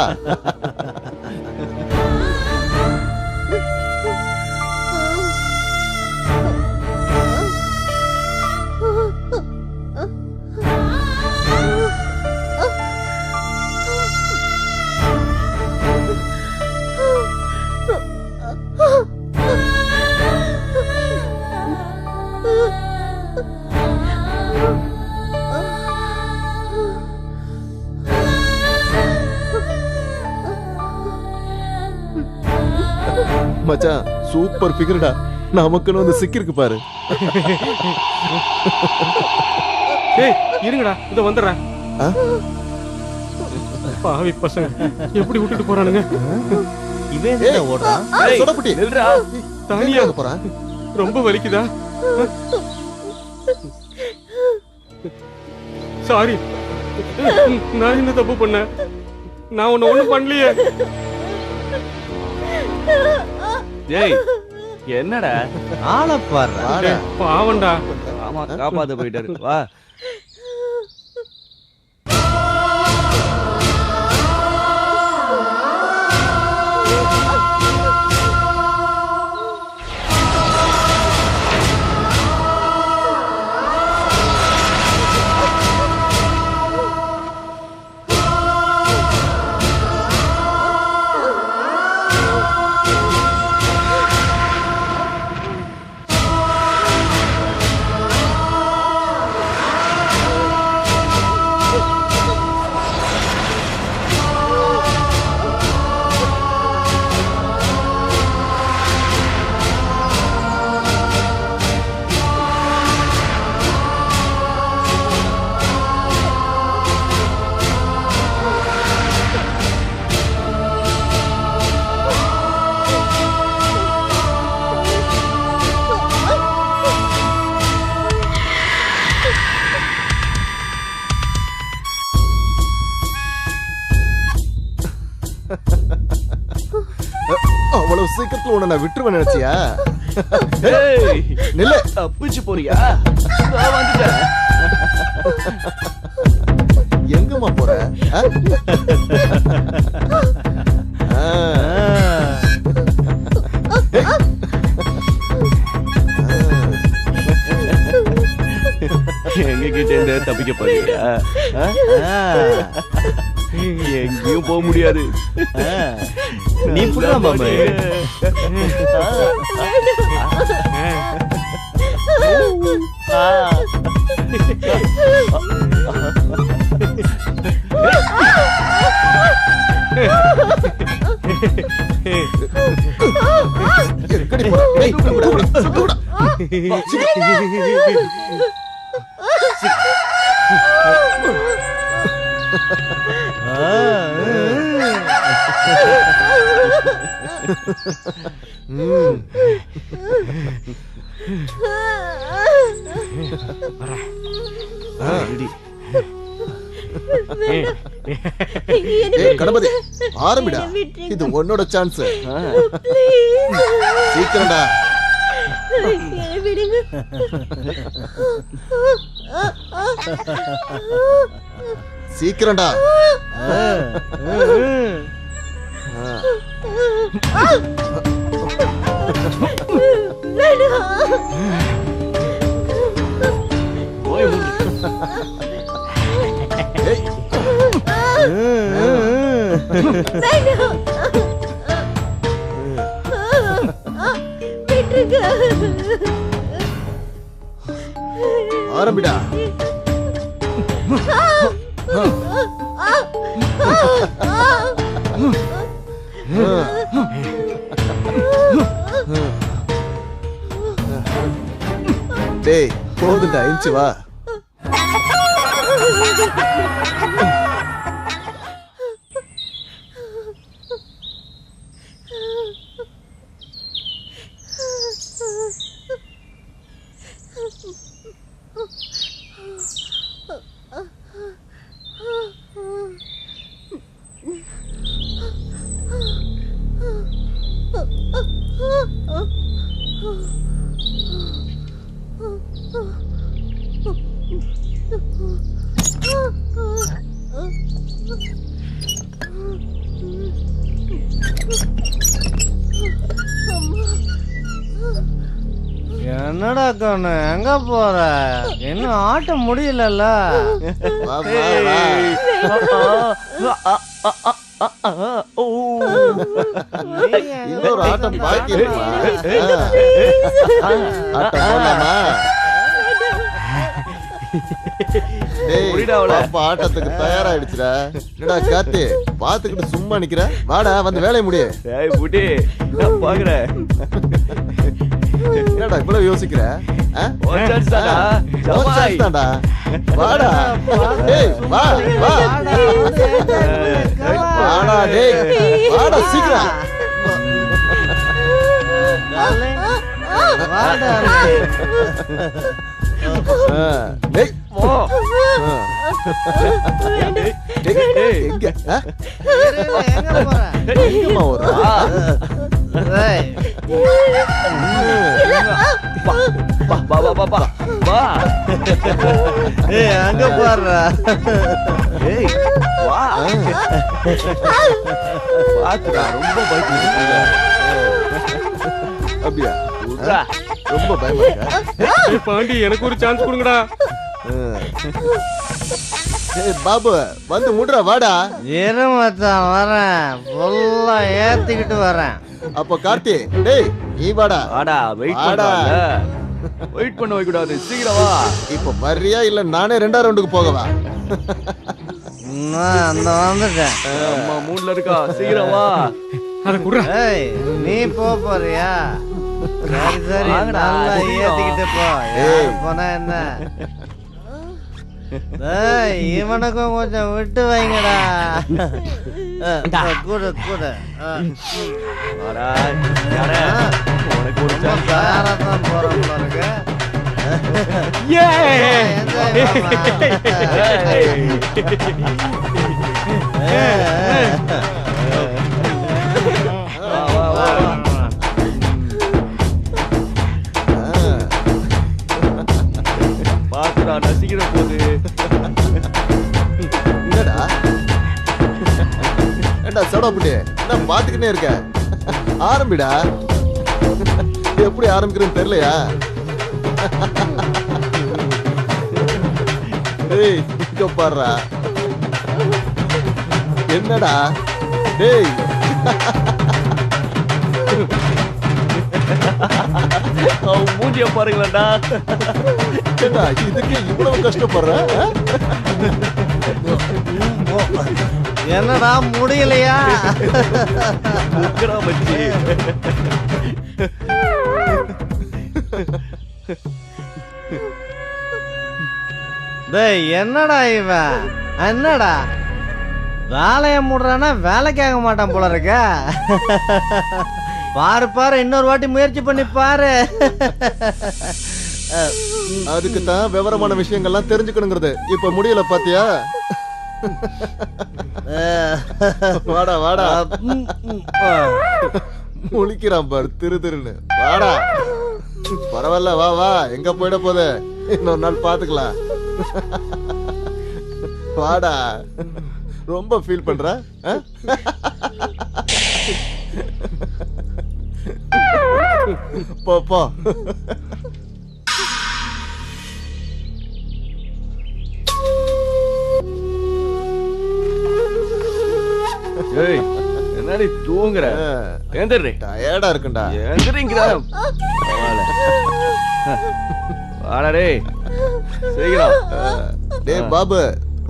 மச்சான், சூப்பர் ஃபிகர்டா. நமக்குன்னு வந்து சிக்கிருக்கு பாரு. ஏய், இருங்கடா, இத வந்துடுறேன். ஆ? பாவி பசங்க எப்படி விட்டுட்டு போறானுங்க. இவன் எதுல ஓடுறான்? சோடாபுட்டி, நில்றா. தனியா போறான். ரொம்ப வலிக்குதா? சாரி, நான் என்ன தப்பு பண்ணேன்? நான் உன்னை ஒண்ணும் பண்ணலையே. ஏய், என்னடா? ஆளை பாருடா. வாடா. பாவண்டா. ஆமா, காப்பாத்த போயிட்டாரு. வா. அவ்வளவு சீக்கிரத்துல உன்னை நான் விட்டுருவேன் நினைச்சியா? ஏய், நில்லு. தப்பிச்சு போறியா? நான் வந்துட்டேன். ஆ? ஆ. எங்க கிட்ட இருந்து தப்பிக்க போறீங்க? எங்கேயும் போக முடியாது. நீ புடுறா மாமே. எங்கடி போற? ஏய், தூக்குடா, தூக்குடா. வா, சீக்கிரம். ம். ஏய், கணபதி ஆரம்பிடா. இது உன்னோட சான்ஸ். சீக்கிரம்டா. விடுங்க. சீக்கிரம்டா. ஏய். ஆரம்பிடா. டேய் போதுண்டா, இன்ச்சு வா. என்னடா கண்ணு எங்க போற? இன்னும் ஆட்டம் முடியலல்ல. வா, வா, வா. இன்னொரு ஆட்டம் பாக்கி இருக்குமா? ஆட்டம் போடலாமா? டேய், பாப்பா ஆட்டத்துக்கு தயாராயிடுச்சுடா. என்னடா காத்தி பாத்துக்கிட்டு சும்மா நிக்கிற? வாடா வந்து வேலையை முடிய. ஏய் புடி, நான் பாக்குறேன். என்னடா இவ்வளவு யோசிக்கிற? ஒரு chance தான்டா. ஜமாய். தான்டா. வாடா. டேய் வா வா. வாடா டேய். வாடா சீக்கிரம். வாடா. டேய் போ. டேய் எங்க? எங்க போற? எங்கம்மா ஓடுறா? டேய். வா வா வா வா வா. வா. ஏய் அங்க போறா. ஏய் வா. பாத்துடா, ரொம்ப பயப்படுறீங்க. அப்படியா? உட்ரா. ரொம்ப பயமா இருக்கா? ஏய் பாண்டி, எனக்கு ஒரு சான்ஸ் கொடுங்கடா. ஏய் பாபு வந்து முடுறா வாடா. இரு மச்சான் வரேன். ஃபுல்லா ஏத்திக்கிட்டு வரேன். அப்போ கார்த்தி டேய் நீ வாடா. வாடா, வெயிட் வாடா. பண்ணாத. வெயிட் பண்ண வைக்க கூடாது. சீக்கிரம் வா. இப்போ வர்றியா இல்ல நானே 2ஆம் ரவுண்டுக்கு போகவா? நான் அந்த வந்துட்டேன். அம்மா மூட்ல இருக்கா. சீக்கிரம் வா. அத குடுறா. ஏய் நீ போறியா? சரி சரி வாங்கடா, நல்லா தெரியும். ஏத்திக்கிட்டு போ. ஏய். யாரு போனா என்ன? ஏய் இவனுக்கும் கொஞ்சம் விட்டு வைங்கடா. கூட கூட. வாடா. யாரே? உனக்கு ஒரு ரொம்ப chance. தயாராத்தான் போறோம் பாருங்க. ஏய் enjoy வா வா வா. பாத்துடா, நசிக்கிற போது. என்னடா ஏன்டா சடப்படி என்ன பாத்துக்கிட்டே இருக்க? ஆரம்பிடா. எப்படி ஆரம்பிக்கிறேன்னு தெரியலையா? டேய் இங்க பாருடா. என்னடா டேய்? அவன் மூஞ்சிய பாருங்களேன்டா. ஏண்டா இதுக்கு இவ்வளவு கஷ்டப்படுற? என்னடா முடியலையா? முக்கடா மச்சி. டேய் என்னடா இவன்? என்னடா வேலையை முடுறானா வேலைக்காக மாட்டான் போல இருக்க. பாரு பாரு, இன்னொரு வாட்டி முயற்சி பண்ணி பாரு. அதுக்கு தான் விவரமான விஷயங்கள்லாம் தெரிஞ்சுக்கணுங்கிறது. இப்ப முடியல பாத்தியா? வாடா வாடா. முழிக்கிறான் பாரு திரு திருன்னு. வாடா. பரவாயில்ல வா வா. எங்க போயிட போத? இன்னொரு நாள் பாத்துக்கலாம். வாடா. ரொம்ப ஃபீல் பண்ற? போ போ. ஏய் என்னடி தூங்குற? ஏந்திரி. டயர்டா இருக்குண்டா. ஏந்திரிங்கடா. வாடா டேய். சீக்கிரம். டேய் பாபு,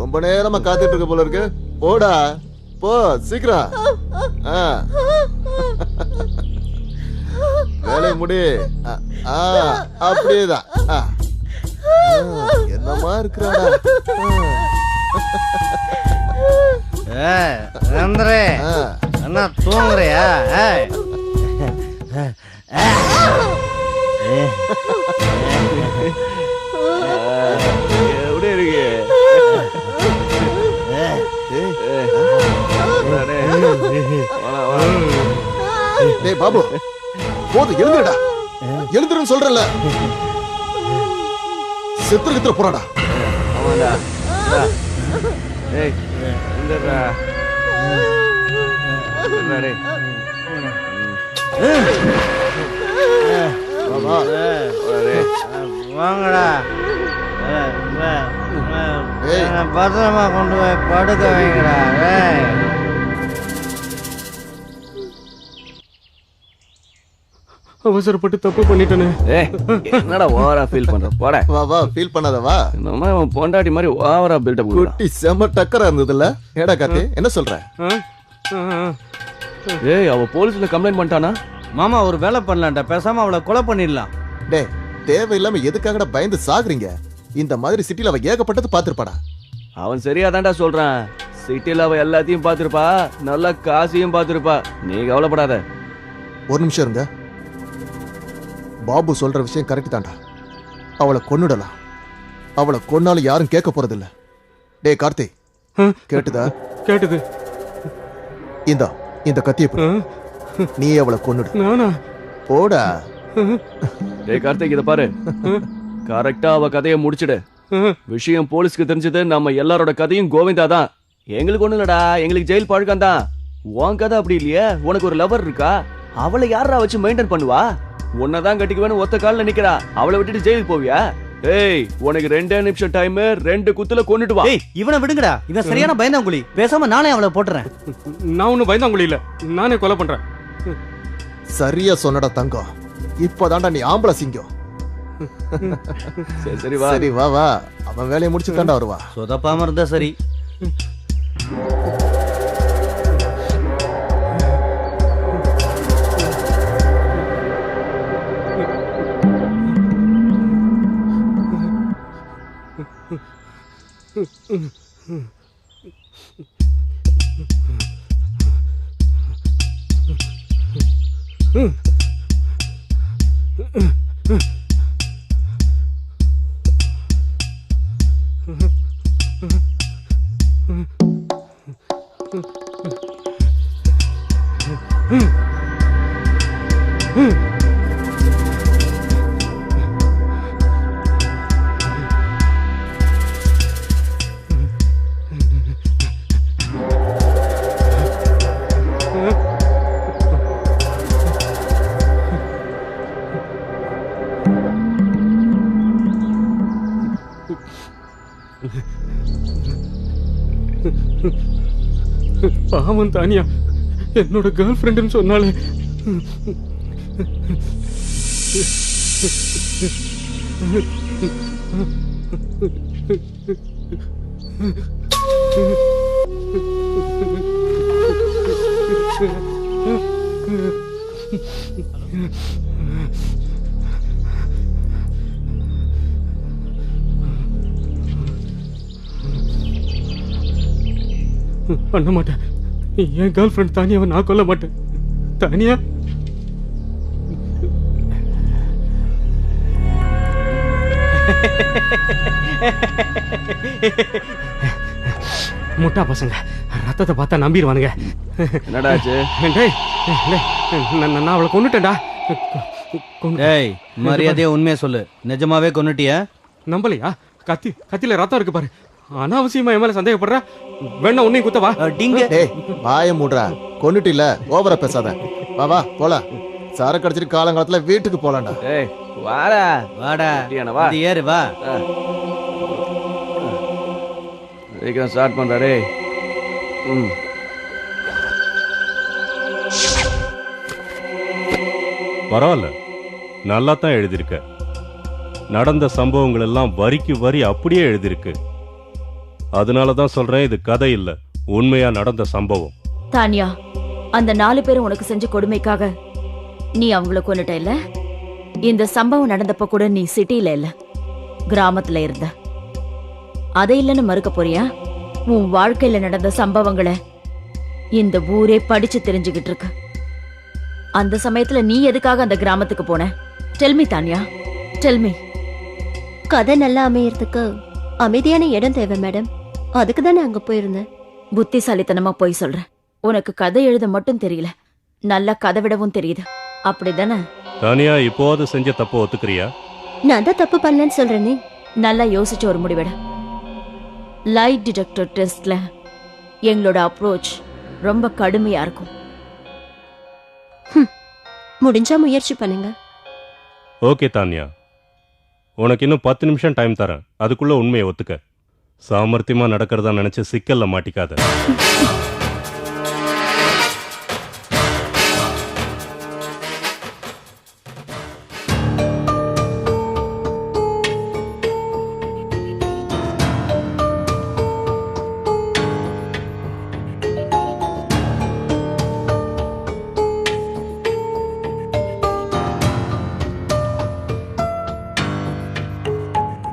ரொம்ப நேரமா காத்துட்டு இருக்க போல இருக்கு. போடா போ சீக்கிரம். வேலை முடி. அப்படியேதான். என்னமா இருக்கிறாடா? நன்றே என்ன தூங்குறியா? எப்படி இருக்கு? டேய் பாபு, போது எழுந்துடா. எழுந்துருன்னு சொல்றல. செத்துரு கித்துற போறாடா. ஆமாடா. ஏய் இந்தடா. டேய். வா வாங்கடா. பத்திரமா கொண்டு போய் படுக்க வைங்கடா. அவசரப்பட்டு தப்பு பண்ணிட்டேனே. ஏய் என்னடா ஓவரா ஃபீல் பண்ற? போடா. வா வா ஃபீல் பண்ணாத வா. நம்ம அவன் பொண்டாட்டி மாதிரி ஓவரா பில்டப் கொடுக்குறான். குட்டி செம டக்கரா இருந்ததுல. ஏடா கார்த்தி என்ன சொல்ற? ஏய் அவ போலீஸ்ல கம்ப்ளைண்ட் பண்ணிட்டானா? மாமா ஒரு வேலை பண்ணலாம்டா, பேசாம அவளை கொலை பண்ணிடலாம். டேய் தேவையில்லாம எதுக்காகடா பயந்து சாகுறீங்க? இந்த மாதிரி சிட்டில அவ ஏகப்பட்டது பாத்துருப்பாடா. அவன் சரியாதான்டா சொல்றான். சிட்டில அவ எல்லாத்தையும் பாத்துருப்பா, நல்ல காசையும் பாத்துருப்பா. நீ கவலைப்படாத. ஒரு நிமிஷம் இருங்க. பாபு சொல்ற விஷயம் கரெக்ட் தான்டா. அவளை கொன்னுடலாம். அவளை கொன்னாலும் யாரும் கேட்க போறது இல்ல. டேய் கார்த்தி கேட்டுதா? கேட்டுது. இந்த கத்தியை பிடி. நீ அவளை கொன்னுடு. நானா? போடா. டேய் கார்த்திக் இத பாரு. கரெக்டா அவ கதையை முடிச்சிடு. விஷயம் போலீஸ்க்கு தெரிஞ்சது நம்ம எல்லாரோட கதையும் கோவிந்தா தான். எங்களுக்கு ஒண்ணு இல்லடா, எங்களுக்கு ஜெயில் பழக்கம் தான். உன் கதை அப்படி இல்லையே. உனக்கு ஒரு லவர் இருக்கா, அவளை யாரா வச்சு மெயின்டைன் பண்ணுவா? உன்னதான் கட்டிக்குவேன்னு ஒத்த காலில் நிக்கிறா, அவளை விட்டுட்டு ஜெயிலுக்கு போவியா? ஏய் உனக்கு 2 நிமிஷம் டைம், 2 குத்துல கொன்னுட்டு வா. ஏய் இவனை விடுங்கடா, இவன் சரியான பயந்தாங்குழி. பேசாம நானே அவளை போட்டுறேன். நான் ஒன்னும் பயந்தாங்குழி இல்ல, நானே கொலை பண்றேன். சரியா சொன்னடா தங்கம். இப்பதான்டா நீ ஆம்பளை சிங்கம். சரி வா. சரி வா வா. அவன் வேலையை முடிச்சு தாண்டா வருவா. சொதப்பாம இருந்தா சரி. பாவம் தானியா, என்னோட கேர்ள் ஃப்ரெண்டுன்னு சொன்னாலே. பண்ண மாட்டேன். என் கேர்ள் ஃப்ரெண்ட் தானியாவை நான் கொல்ல மாட்டேன். தானியா, முட்டா பசங்க ரத்தத்தை பார்த்தா நம்பிடுவானுங்க. என்னடா ஆச்சு? டேய், நான் அவளை கொன்னுட்டேன்டா. ஏய், மரியாதையா உண்மையை சொல்லு. நிஜமாவே கொன்னுட்டியா? நம்பலையா? கத்தில ரத்தம் இருக்கு பாரு. அனாவசியமா என் மேல சந்தேகப்படுற? வேணா உன்னையும் குத்தவா? டிங்க. டேய் வாய மூடுறா, கொன்னுட்டு இல்ல ஓவரா பேசாத. வா வா போலாம், சரக்கு அடிச்சிட்டு காலங்காலத்துல வீட்டுக்கு போலாம்டா. ஏய் வாடா வாடா, வா. இது ஏறு வா. சீக்கிரம் ஸ்டார்ட் பண்றா டேய். பரவாயில்ல, நல்லா தான் எழுதியிருக்க. நடந்த சம்பவங்கள் எல்லாம் வரிக்கு வரி அப்படியே எழுதியிருக்கு. அதனால தான் சொல்றேன், இது கதை இல்ல, உண்மையா நடந்த சம்பவம். தானியா, அந்த 4 பேரும் உனக்கு செஞ்ச கொடுமைக்காக நீ அவங்கள கொன்னுட்ட இல்ல? இந்த சம்பவம் நடந்தப்ப கூட நீ சிட்டில இல்ல, கிராமத்துல இருந்த. அதை இல்லன்னு மறுக்க போறியா? உன் வாழ்க்கையில நடந்த சம்பவங்களை இந்த ஊரே படிச்சு தெரிஞ்சுக்கிட்டு இருக்கு. அந்த சமயத்துல நீ எதுக்காக அந்த கிராமத்துக்கு போன? Tell me Tania, tell me. கதை நல்லா அமையறதுக்கு அமைதியான இடம் தேவை மேடம். அதுக்கு தானே அங்க போயிருந்தேன். புத்திசாலித்தனமா போய் சொல்ற. உனக்கு கதை எழுத மட்டும் தெரியல, நல்லா கதை விடவும் தெரியுது, அப்படிதானே? தானியா, இப்போது செஞ்ச தப்ப ஒத்துக்கிறியா? நான் தான் தப்பு பண்ணலன்னு சொல்றேனே. நல்லா யோசிச்சு ஒரு முடிவெடு. லைட் டிடெக்டர் டெஸ்ட்ல எங்களோட அப்ரோச் ரொம்ப கடுமையா இருக்கும். முடிஞ்சா முயற்சி பண்ணுங்க. ஓகே தானியா, உனக்கு இன்னும் 10 நிமிஷம் டைம் தரேன். அதுக்குள்ள உண்மையை ஒத்துக்க. சாமர்த்தியமா நடக்கிறதா நினைச்சு சிக்கல்ல மாட்டிக்காத.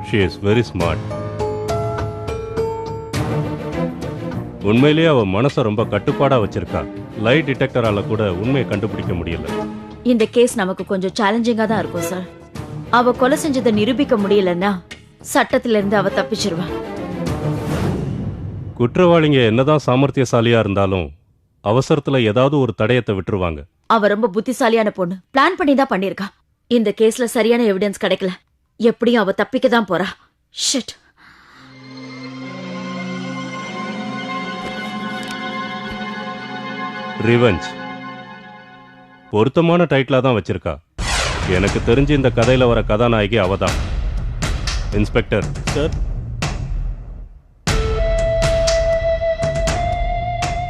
She is very smart. உண்மையிலேயே அவ மனசை ரொம்ப கட்டுப்பாடா வச்சிருக்கா. லைட் டிடெக்டரால கூட உண்மையை கண்டுபிடிக்க முடியல. இந்த கேஸ் நமக்கு கொஞ்சம் சேலஞ்சிங்கா தான் இருக்கும் சார். அவ கொலை செஞ்சதை நிரூபிக்க முடியலன்னா சட்டத்திலிருந்து அவ தப்பிச்சிருவா. குற்றவாளிங்க என்னதான் சாமர்த்தியசாலியா இருந்தாலும் அவசரத்துல ஏதாவது ஒரு தடயத்தை விட்டுருவாங்க. அவ ரொம்ப புத்திசாலியான பொண்ணு, பிளான் பண்ணி தான் பண்ணிருக்கா. இந்த கேஸ்ல சரியான எவிடன்ஸ் கிடைக்கல, எப்படியும் அவ தப்பிக்க தான் போறா. ஷிட். ரிவெஞ்ச் பொருத்தமான டைட்டிலா தான் வச்சிருக்கா. எனக்கு தெரிஞ்சு இந்த கதையில வர கதாநாயகி அவதான். இன்ஸ்பெக்டர் சார்,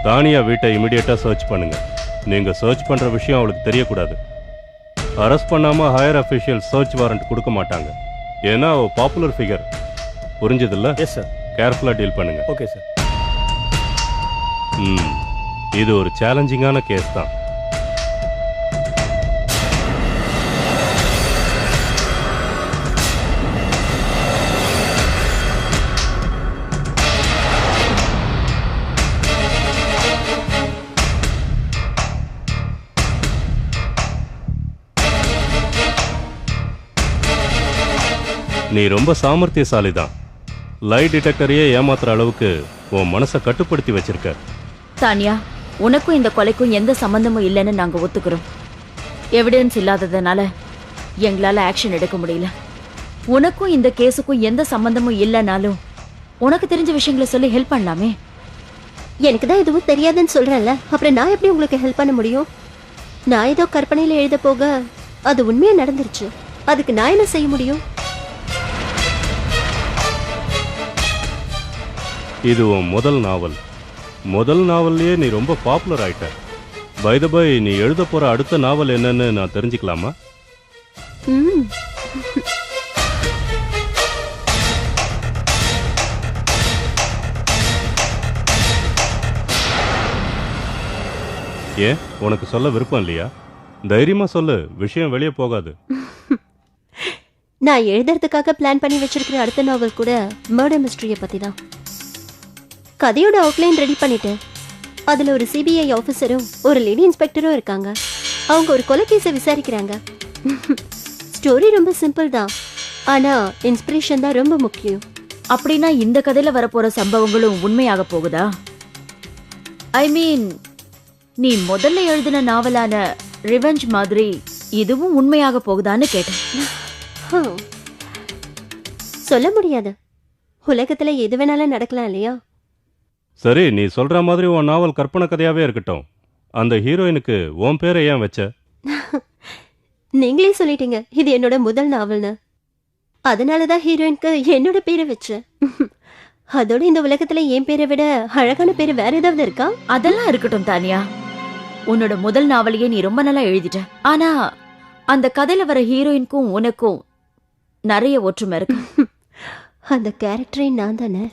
தானியா வீட்டை இமிடியேட்டா சர்ச் பண்ணுங்க. நீங்க சர்ச் பண்ற விஷயம் அவளுக்கு தெரியக்கூடாது. அரெஸ்ட் பண்ணாம ஹையர் அஃபிஷியல் சர்ச் வாரண்ட் கொடுக்க மாட்டாங்க. ஏன்னா அவ பாப்புலர் ஃபிகர். புரிஞ்சதில்ல? Yes sir. கேர்ஃபுல்லா டீல் பண்ணுங்க. Okay sir. இது ஒரு சேலஞ்சிங்கான கேஸ் தான். நீ ரொம்ப சாமர்த்தியசாலி தான். லைட் டிடெக்டரையே ஏமாத்துற அளவுக்கு உன் மனசை கட்டுப்படுத்தி வச்சிருக்க. தானியா, உனக்கும் இந்த கொலைக்கும் எந்த சம்பந்தமும் இல்லைன்னு நாங்க ஒத்துக்கிறோம். எவிடன்ஸ் இல்லாததுனால எங்களால ஆக்ஷன் எடுக்க முடியல. உனக்கும் இந்த கேஸுக்கும் எந்த சம்பந்தமும் இல்லைனாலும் உனக்கு தெரிஞ்ச விஷயங்களை சொல்லி ஹெல்ப் பண்ணலாமே. எனக்கு தான் எதுவும் தெரியாதுன்னு சொல்றேன்ல, அப்புறம் நான் எப்படி உங்களுக்கு ஹெல்ப் பண்ண முடியும்? நான் ஏதோ கற்பனையில எழுத போக அது உண்மையா நடந்துருச்சு. அதுக்கு நான் என்ன செய்ய முடியும்? இது உன் முதல் நாவல். முதல் நாவல்லையே நீ ரொம்ப பாப்புலர் ஆயிட்ட. பை த பை, நீ எழுத போற அடுத்த நாவல் என்னன்னு நான் தெரிஞ்சுக்கலாமா? ம் ஏன், உனக்கு சொல்ல விருப்பம் இல்லையா? தைரியமா சொல்லு, விஷயம் வெளியே போகாது. நான் எழுதுறதுக்காக பிளான் பண்ணி வச்சிருக்கிற அடுத்த நாவல் கூட மர்டர் மிஸ்ட்ரியை பத்தி தான். கதையோட அவுட்லைன் ரெடி பண்ணிட்டேன். அதுல ஒரு சிபிஐ ஆஃபீஸரும் ஒரு லேடி இன்ஸ்பெக்டரும் இருக்காங்க. அவங்க ஒரு கொலை கேஸை விசாரிக்கிறாங்க. ஸ்டோரி ரொம்ப சிம்பிள் தான், ஆனா இன்ஸ்பிரேஷன் தான் ரொம்ப முக்கியம். அப்படின்னா இந்த கதையில வரப்போற சம்பவங்களும் உண்மையாக போகுதா? ஐ மீன், நீ முதல்ல எழுதின நாவலான ரிவெஞ்ச் மாதிரி இதுவும் உண்மையாக போகுதான்னு கேட்டேன். சொல்ல முடியாது, உலகத்துல எது வேணாலும் நடக்கலாம் இல்லையா? சரி, நீ சொல்ற மாதிரி உன் நாவல் கற்பனை கதையாவே இருக்கட்டும். அந்த ஹீரோயினுக்கு உன் பேரை ஏன் வச்ச? நீங்களே சொல்லிட்டீங்க இது என்னோட முதல் நாவல்னு. அதனாலதான் ஹீரோயினுக்கு என்னோட பேரை வச்சேன். அதோட இந்த உலகத்துல என் பேரை விட அழகான பேரு வேற ஏதாவது இருக்கா? அதெல்லாம் இருக்கட்டும் தானியா, உன்னோட முதல் நாவலையே நீ ரொம்ப நல்லா எழுதிட்ட. ஆனா அந்த கதையில வர ஹீரோயினுக்கும் உனக்கும் நிறைய ஒற்றுமை இருக்கு. அந்த கேரக்டரே நான் தானே.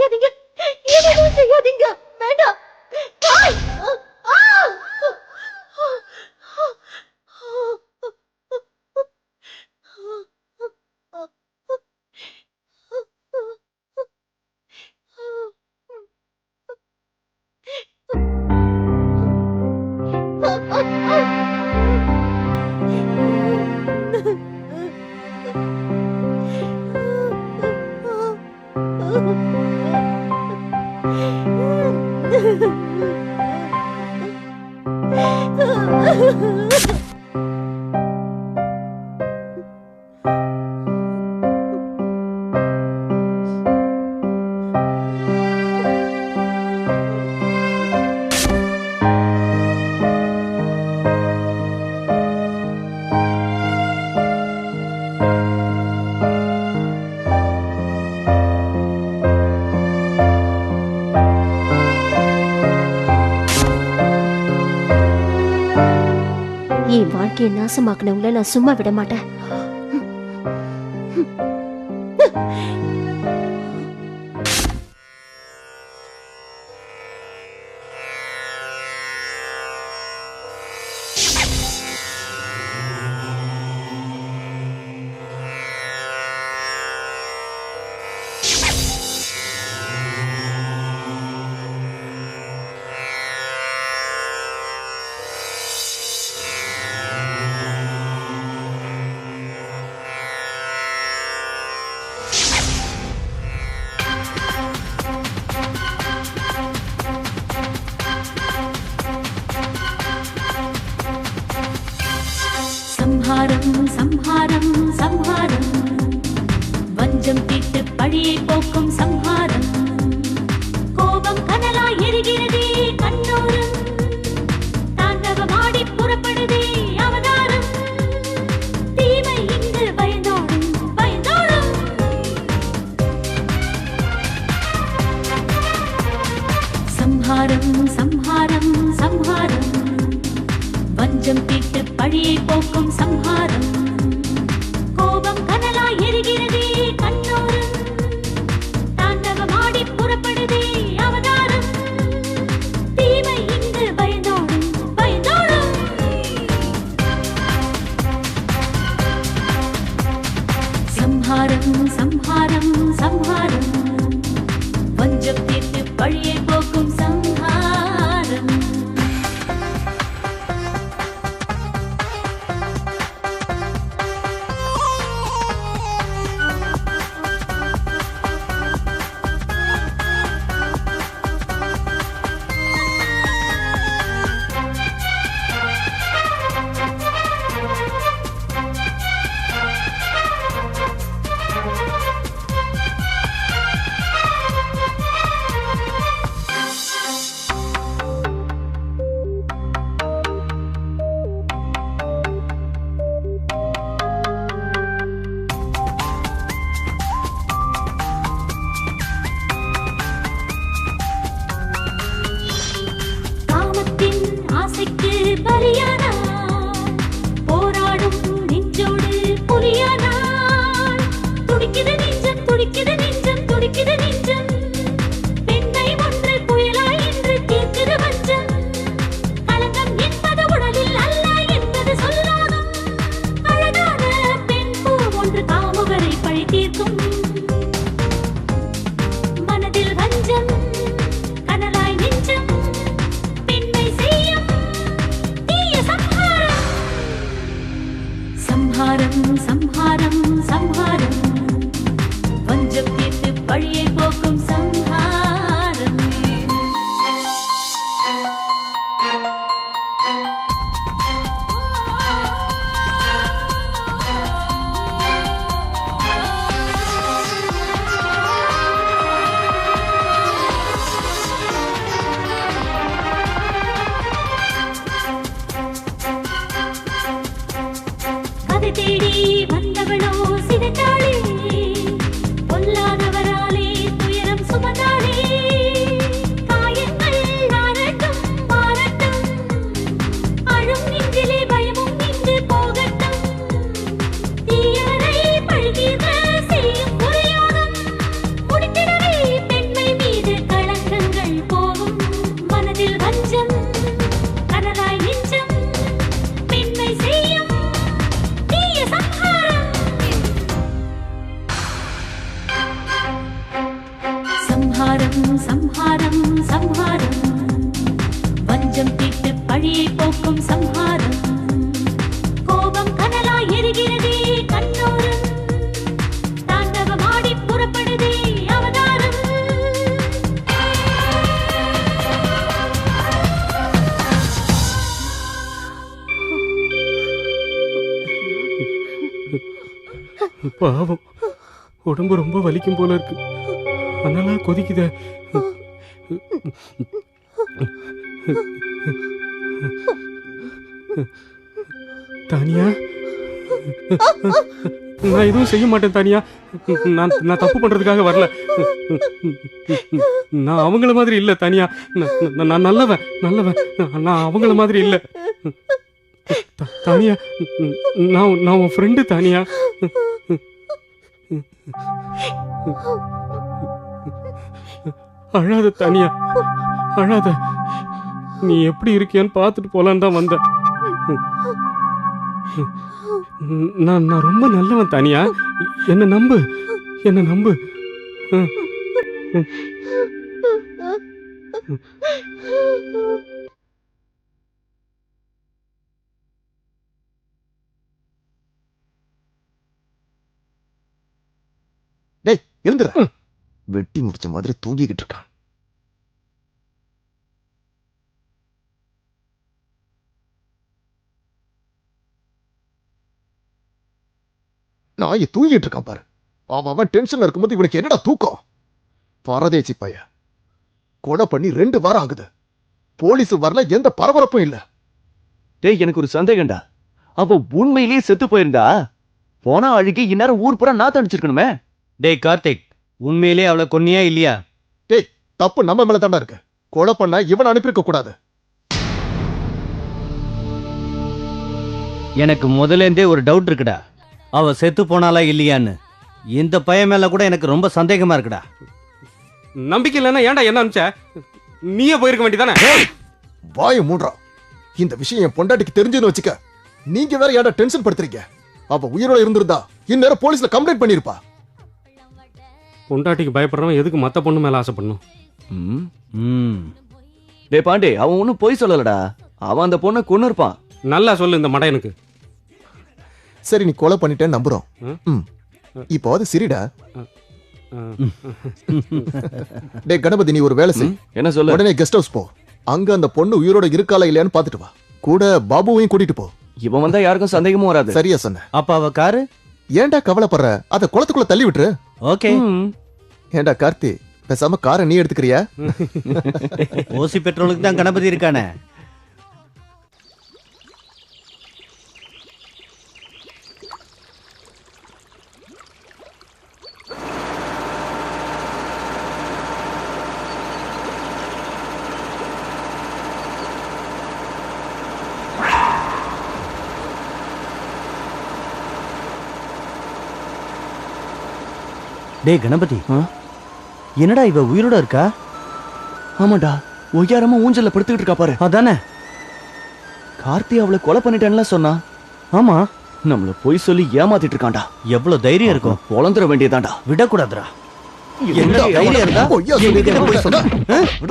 செய்யாதீங்க, எதுவும் செய்யாதீங்க, வேண்டாம். என் வாழ்க்கையை நாசமாக்குனவங்கள நான் சும்மா விட மாட்டேன். சம்ஹாரம் சம்ஹாரம் சம்ஹாரம், வஞ்சம் தீட்டு பழியை போக்கும் சம்ஹாரம். கோபம் கனலாய் எரிகிறதே கண்ணோரம், தாண்டவமாடி புறப்படுதே அவதாரம். தீமை இங்கு பயந்தோடும் பயந்தோடும். சம்ஹாரம் சம்ஹாரம் சம்ஹாரம், வஞ்சம் தீட்டு பழியை போக்கும் சம்ஹாரம். கோபம் கனலாய் எரிகிறதே கண்ணோரம், தாண்டவமாடி புறப்படுதே அவதாரம். தீமை இங்கு பயந்தோடும் பயந்தோடும். சம்ஹாரம் சம்ஹாரம் சம்ஹாரம், வஞ்சம் தீட்டு பழியை போக்கும் சம்ஹாரம். பெண்மை பாவம், உடம்பு ரொம்ப வலிக்கும் போல இருக்கு. அதனால கொதிக்குதே. தானியா, நான் எதுவும் செய்ய மாட்டேன் தானியா. நான் தப்பு பண்றதுக்காக வரல. நான் அவங்கள மாதிரி இல்ல தானியா. நான் நல்லவன். நான் அவங்கள மாதிரி இல்ல தானியா. நான் உன் ஃப்ரெண்டு தானியா. அழாத தானியா, அழாத. நீ எப்படி இருக்கியான்னு பார்த்துட்டு போலான்னு தான் வந்தேன். நான் ரொம்ப நல்லவன் தானியா. என்ன நம்பு. டேய் எழுந்துற. வெட்டி முடிச்ச மாதிரி தூங்கிக்கிட்டு இருக்கான். நாய் தூங்கிட்டு இருக்கான் பாரு. அவன் டென்ஷன்ல இருக்கும்போது இவனுக்கு என்னடா தூக்கம்? பரதேசி பைய. கொலை பண்ணி 2 வாரம் ஆகுது. போலீஸ் வரல, எந்த பரபரப்பும் இல்ல. டேய், எனக்கு ஒரு சந்தேகம்டா. அவ உண்மையிலேயே செத்து போயிருந்தா போனா அழுகி இந்நேரம் ஊர் பூரா நான் தணிச்சிருக்கணுமே. டேய் கார்த்திக், உண்மையிலே அவளை கொன்னியா இல்லையா? டேய், தப்பு நம்ம மேல தாண்டா இருக்கு. கொலை பண்ண இவன் அனுப்பியிருக்க கூடாது. எனக்கு முதலேந்தே ஒரு டவுட் இருக்குடா. அவ செத்து போனாலா இல்லையான்னு. இந்த பையன் மேல கூட எனக்கு ரொம்ப சந்தேகமா இருக்குடா. நம்பிக்கை இல்லைன்னா ஏன்டா என்ன அனுப்பிச்ச? நீயே போயிருக்க வேண்டியதானே. வாயை மூடுறா. இந்த விஷயம் என் பொண்டாட்டிக்கு தெரிஞ்சுன்னு வச்சுக்க. நீங்க வேற ஏன்டா டென்ஷன் படுத்துறீங்க? அவ உயிரோட இருந்திருந்தா இந்நேரம் போலீஸ்ல கம்ப்ளைண்ட் பண்ணிருப்பா. பொண்டாட்டிக்கு பயப்படுறவன் எதுக்கு மத்த பொண்ணு மேல ஆசைப்படணும்? டேய் பாண்டே, அவன் ஒன்னும் பொய் சொல்லலடா. அவன் அந்த பொண்ணை கொன்னு இருப்பான். நல்லா சொல்லு இந்த மடையனுக்கு. சரி, நீ கொலை பண்ணிட்டேன்னு நம்புறோம். இப்போது சிரிடா. டேய் கணபதி, நீ ஒரு வேலை செய். என்ன சொல்ல? உடனே கெஸ்ட் ஹவுஸ் போ. அங்க அந்த பொண்ணு உயிரோட இருக்காளா இல்லையான்னு பாத்துட்டு வா. கூட பாபுவையும் கூட்டிட்டு போ. இவன் வந்தா யாருக்கும் சந்தேகமும் வராது. சரியா சொன்ன. அப்ப அவ காரு? ஏன்டா கவலைப்படுற? அத குளத்துக்குள்ள தள்ளி விட்டுரு. ஓகே. ஏன்டா கார்த்தி, பேசாம காரை நீ எடுத்துக்கிறியா? ஓசி பெட்ரோலுக்கு தான் கணபதி இருக்கானே. டேய் கணபதி, என்னடா இவ உயிரோட இருக்கா? ஆமாடா, ஒய்யாரமா ஊஞ்சல்ல படுத்துக்கிட்டு இருக்கா பாரு. அதானே. கார்த்தி அவளை கொலை பண்ணிட்டான்ல சொன்னா. ஆமா, நம்மள பொய் சொல்லி ஏமாத்திட்டு இருக்கான்டா. எவ்வளவு தைரியம் இருக்கும். பொழந்துட வேண்டியதாண்டா. விடக்கூடாதுடா. என்ன தைரியம் இருந்தா பொய்யா சொல்லிக்கிட்டு போய் சொன்னா?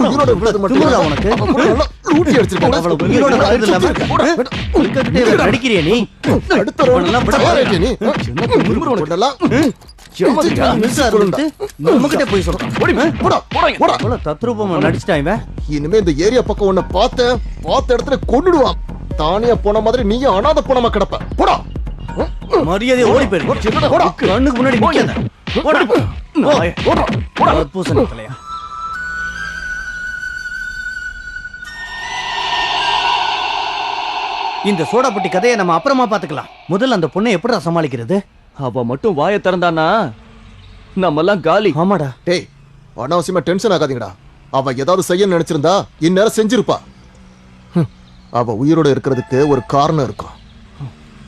உயிரோட இருக்கிறது மட்டும் திமிரா உனக்கு? நல்லா லூட்டி அடிச்சிருக்கான். அவளை உயிரோட இருக்கிறது இல்லாம உனக்கிட்டே இவ நடிக்கிறியா நீ? அடுத்த ரவுண்ட்லாம் விட நீ. உன்னெல்லாம் ஏமாத்திட்டா. நம்மகிட்ட போய் சொல்றான். போடா போடா. அவ்வளவு தத்ரூபமா நடிச்சிட்டான் இவன். இனிமே இந்த ஏரியா பக்கம் உன்னை பார்த்த இடத்துல கொன்னுடுவான். தானியா போன மாதிரி நீயும் அனாதை போனமா கிடப்ப. போடா. மரியாதை ஓடி போயிரு. போடா. கண்ணுக்கு முன்னாடி நிக்காத. போடா. போடா. பூசணி தலையா. இந்த சோடாபுட்டி கதையை நம்ம அப்புறமா பாத்துக்கலாம். முதல்ல அந்த பொண்ணை எப்படிடா சமாளிக்கிறது? அவ மட்டும் வாயை திறந்தானா நம்மெல்லாம் காலி. ஆமாடா. டேய், அனாவசியமா டென்ஷன் ஆகாதீங்கடா. அவ ஏதாவது செய்ய நினைச்சிருந்தா இந்நேரம் செஞ்சிருப்பா. அவ உயிரோட இருக்கிறதுக்கு ஒரு காரணம் இருக்கும்.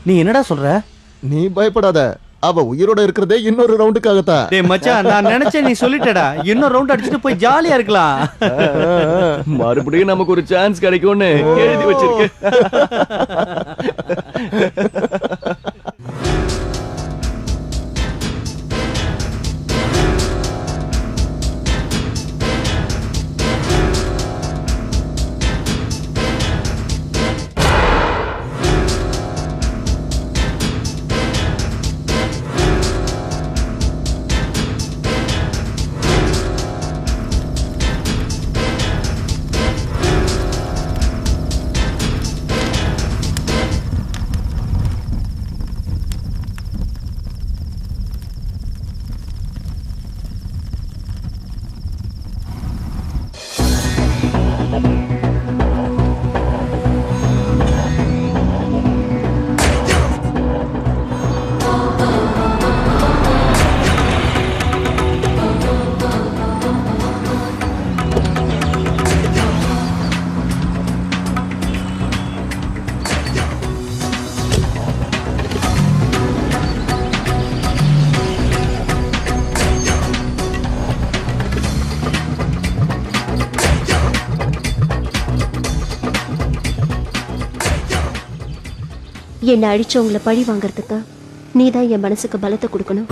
நீ என்னடா சொல்ற? நீ பயப்படாத. அவ உயிரோட இருக்கிறதே இன்னொரு ரவுண்டுக்காகத்தான். டேய் மச்சான், நான் நினைச்சேன் நீ சொல்லிட்டடா. இன்னொரு ரவுண்ட் அடிச்சுட்டு போய் ஜாலியா இருக்கலாம். மறுபடியும் நமக்கு ஒரு சான்ஸ் கிடைக்கும்னு எழுதி வச்சிருக்கேன். என்னை அழிச்சவங்கள பழி வாங்கறதுக்கு நீ தான் என் மனசுக்கு பலத்தை கொடுக்கணும்.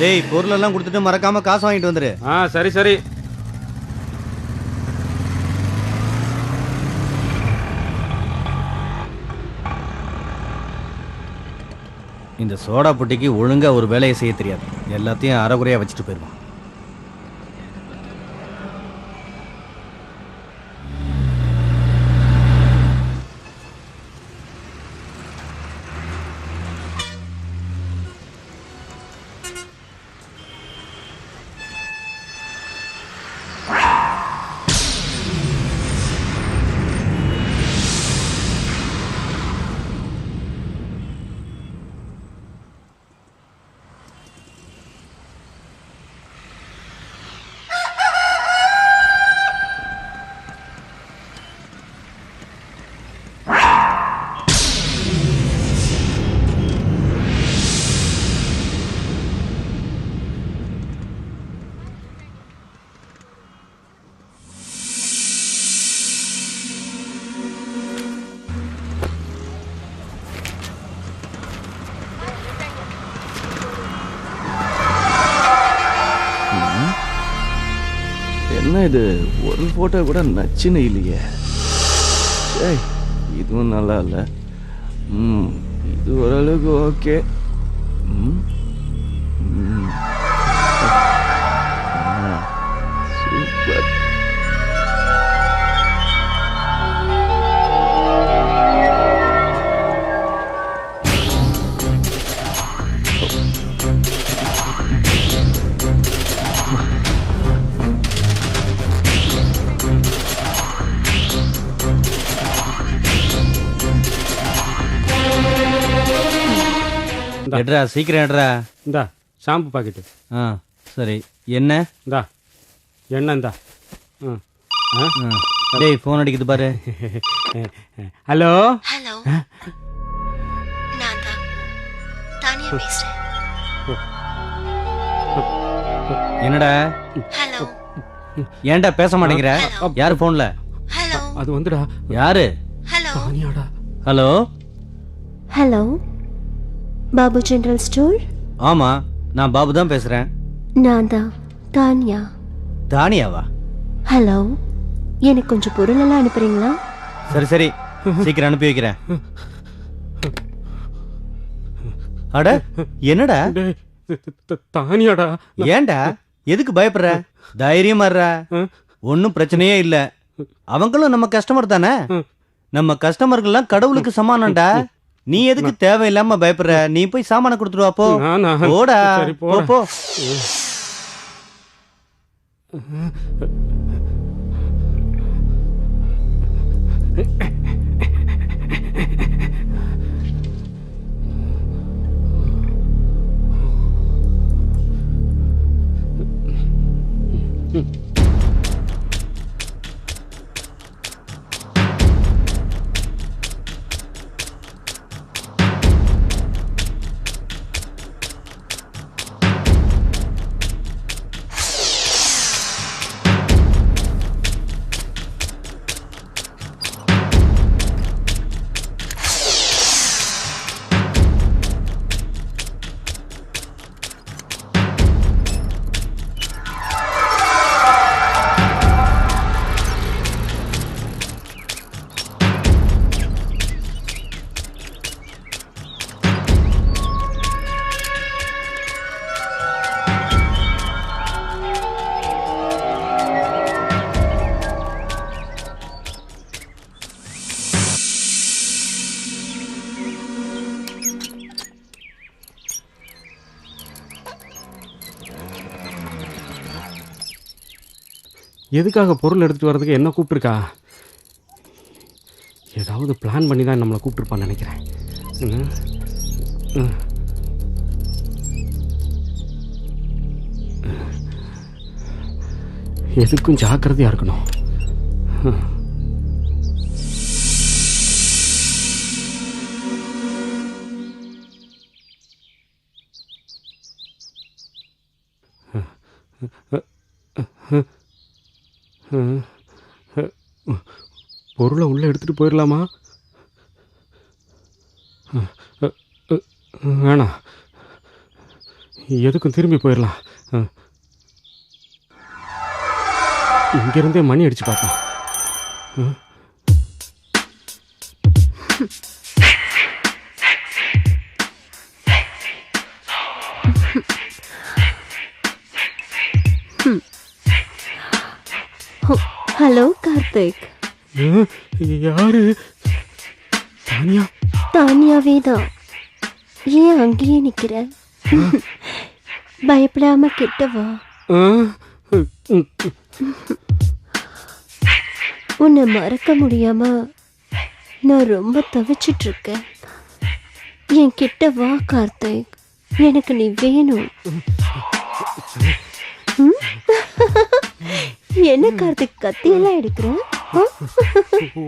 டேய் பொருள் எல்லாம் கொடுத்துட்டு மறக்காம காசு வாங்கிட்டு வந்துரு. சரி சரி. இந்த சோடா புட்டிக்கு ஒழுங்கா ஒரு வேலையை செய்ய தெரியாது. எல்லாத்தையும் அரைகுறையா வச்சுட்டு போயிருவான். என்ன இது, ஒரு போட்டோ கூட நச்சுன்னு இல்லையே. ஏய், இதுவும் நல்லா இல்லை. இது ஓரளவுக்கு ஓகே. சூப்பர். எட்ரா சீக்கிரம் எட்ரா. இந்தா ஷாம்பு பாக்கெட்டு. சரி என்ன? இந்தா எண்ணெய் இந்தா. டேய் ஃபோன் அடிக்குது பாரு. ஹலோ ஹலோ, நான் தான் தானியா பேசுறேன். என்னடா ஹலோ, ஏன்டா பேச மாட்டேங்கிற? யாரு போன்ல? ஹலோ, அது வந்துடா. யாரு? ஹலோ, தானியாடா. Hello hello, Babu general store. ஆமா நான் பாபு தான் பேசுறேன். நான் தான் தானியா. தானியாவா? ஹலோ, எனக்கு கொஞ்சம் பொருள் எல்லாம் அனுப்புறீங்களா? சரி சரி சீக்கிரம் அனுப்பி வைக்கிறேன். அட என்னடா? தானியாடா. ஏன்டா எதுக்கு பயப்படுற? தைரியமா இருடா. ஒன்னும் பிரச்சனையே இல்ல. அவங்களும் நம்ம கஸ்டமர் தானே. நம்ம கஸ்டமர்கள்லாம் கடவுளுக்கு சமானம்டா. நீ எதுக்கு தேவையில்லாம பயப்படுற? நீ போய் சாமான கொடுத்துட்டு வா போ. போடா போ போ. எதுக்காக பொருள் எடுத்துட்டு வர்றதுக்கு என்ன கூப்பிட்டுருக்கா? ஏதாவது பிளான் பண்ணி தான் நம்மளை கூப்பிட்டுருப்பான்னு நினைக்கிறேன். எதுக்கும் ஜாக்கிரதையா இருக்கணும். பொருளை உள்ள எடுத்துட்டு போயிடலாமா? வேணாம், எதுக்கும் திரும்பி போயிடலாம். இங்கிருந்தே மணி அடிச்சு பார்ப்போம். ஹலோ கார்த்திக். யாரு? தானியா? தானியாவே தான். ஏன் அங்கேயே நிக்கிற? பயப்படாம கிட்ட வா. உன்னை மறக்க முடியாம நான் ரொம்ப தவிச்சிட்டு இருக்கேன். என் கிட்ட வா கார்த்திக், எனக்கு நீ வேணும். என்ன கார்த்திக் கத்தியெல்லாம் எடுக்கிற?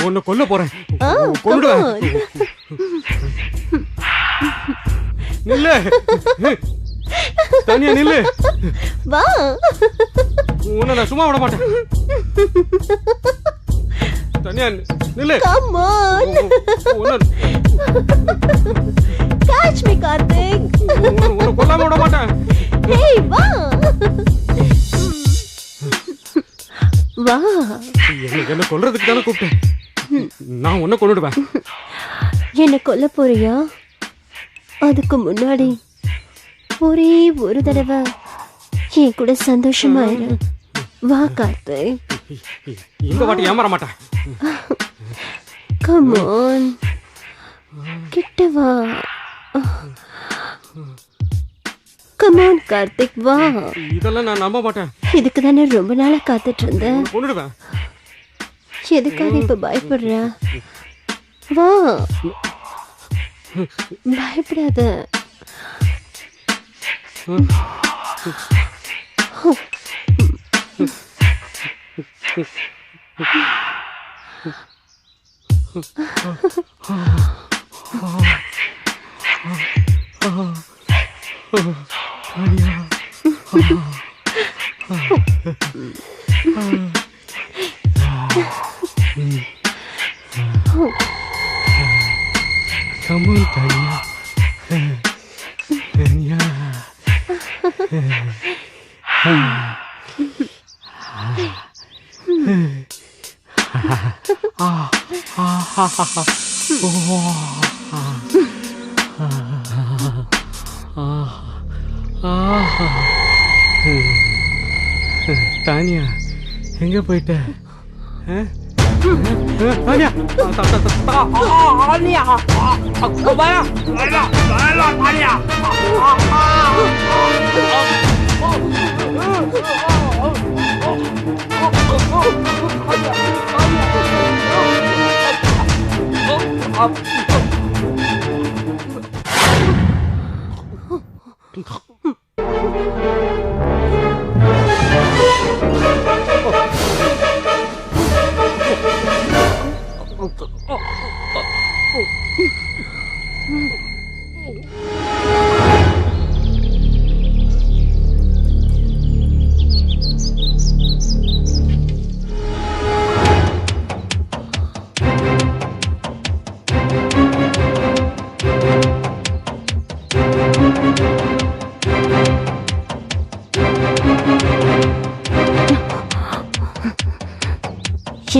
உன்னை கொல்ல போறேன். கொல்லுடுவேன். நில்லு தானியா, நில்லு. வா, உன்னை நான் சும்மா விட மாட்டேன். தானியா நில்லு. Come on, catch me Karthik. உன்னை கொல்லாம விட மாட்டேன். ஹேய் வா வா. என்ன கொல்றதுக்கு தானே கூப்பிட்டேன். நான் உன்னை கொல்லுடுவேன். என்ன கொல்ல போறியா? அதுக்கு முன்னாடி ஒரே ஒரு தடவை என் கூட சந்தோஷமா இரு. வா கார்த்திக். இந்த வாட்டி ஏமாற மாட்டேன். கம் ஆன், கிட்ட வா. கம் ஆன் கார்த்திக், வா. இதெல்லாம் நான் நம்ப மாட்டேன். இதுக்கு தானே ரொம்ப நாளா காத்துட்டு இருந்தேன். கொன்னுடுவேன். எதுக்காக இப்ப பயப்படுற? வா, பயப்படாத. Come on, Tanya. Tanya. Tania, எங்க போயிட்ட? தானியா,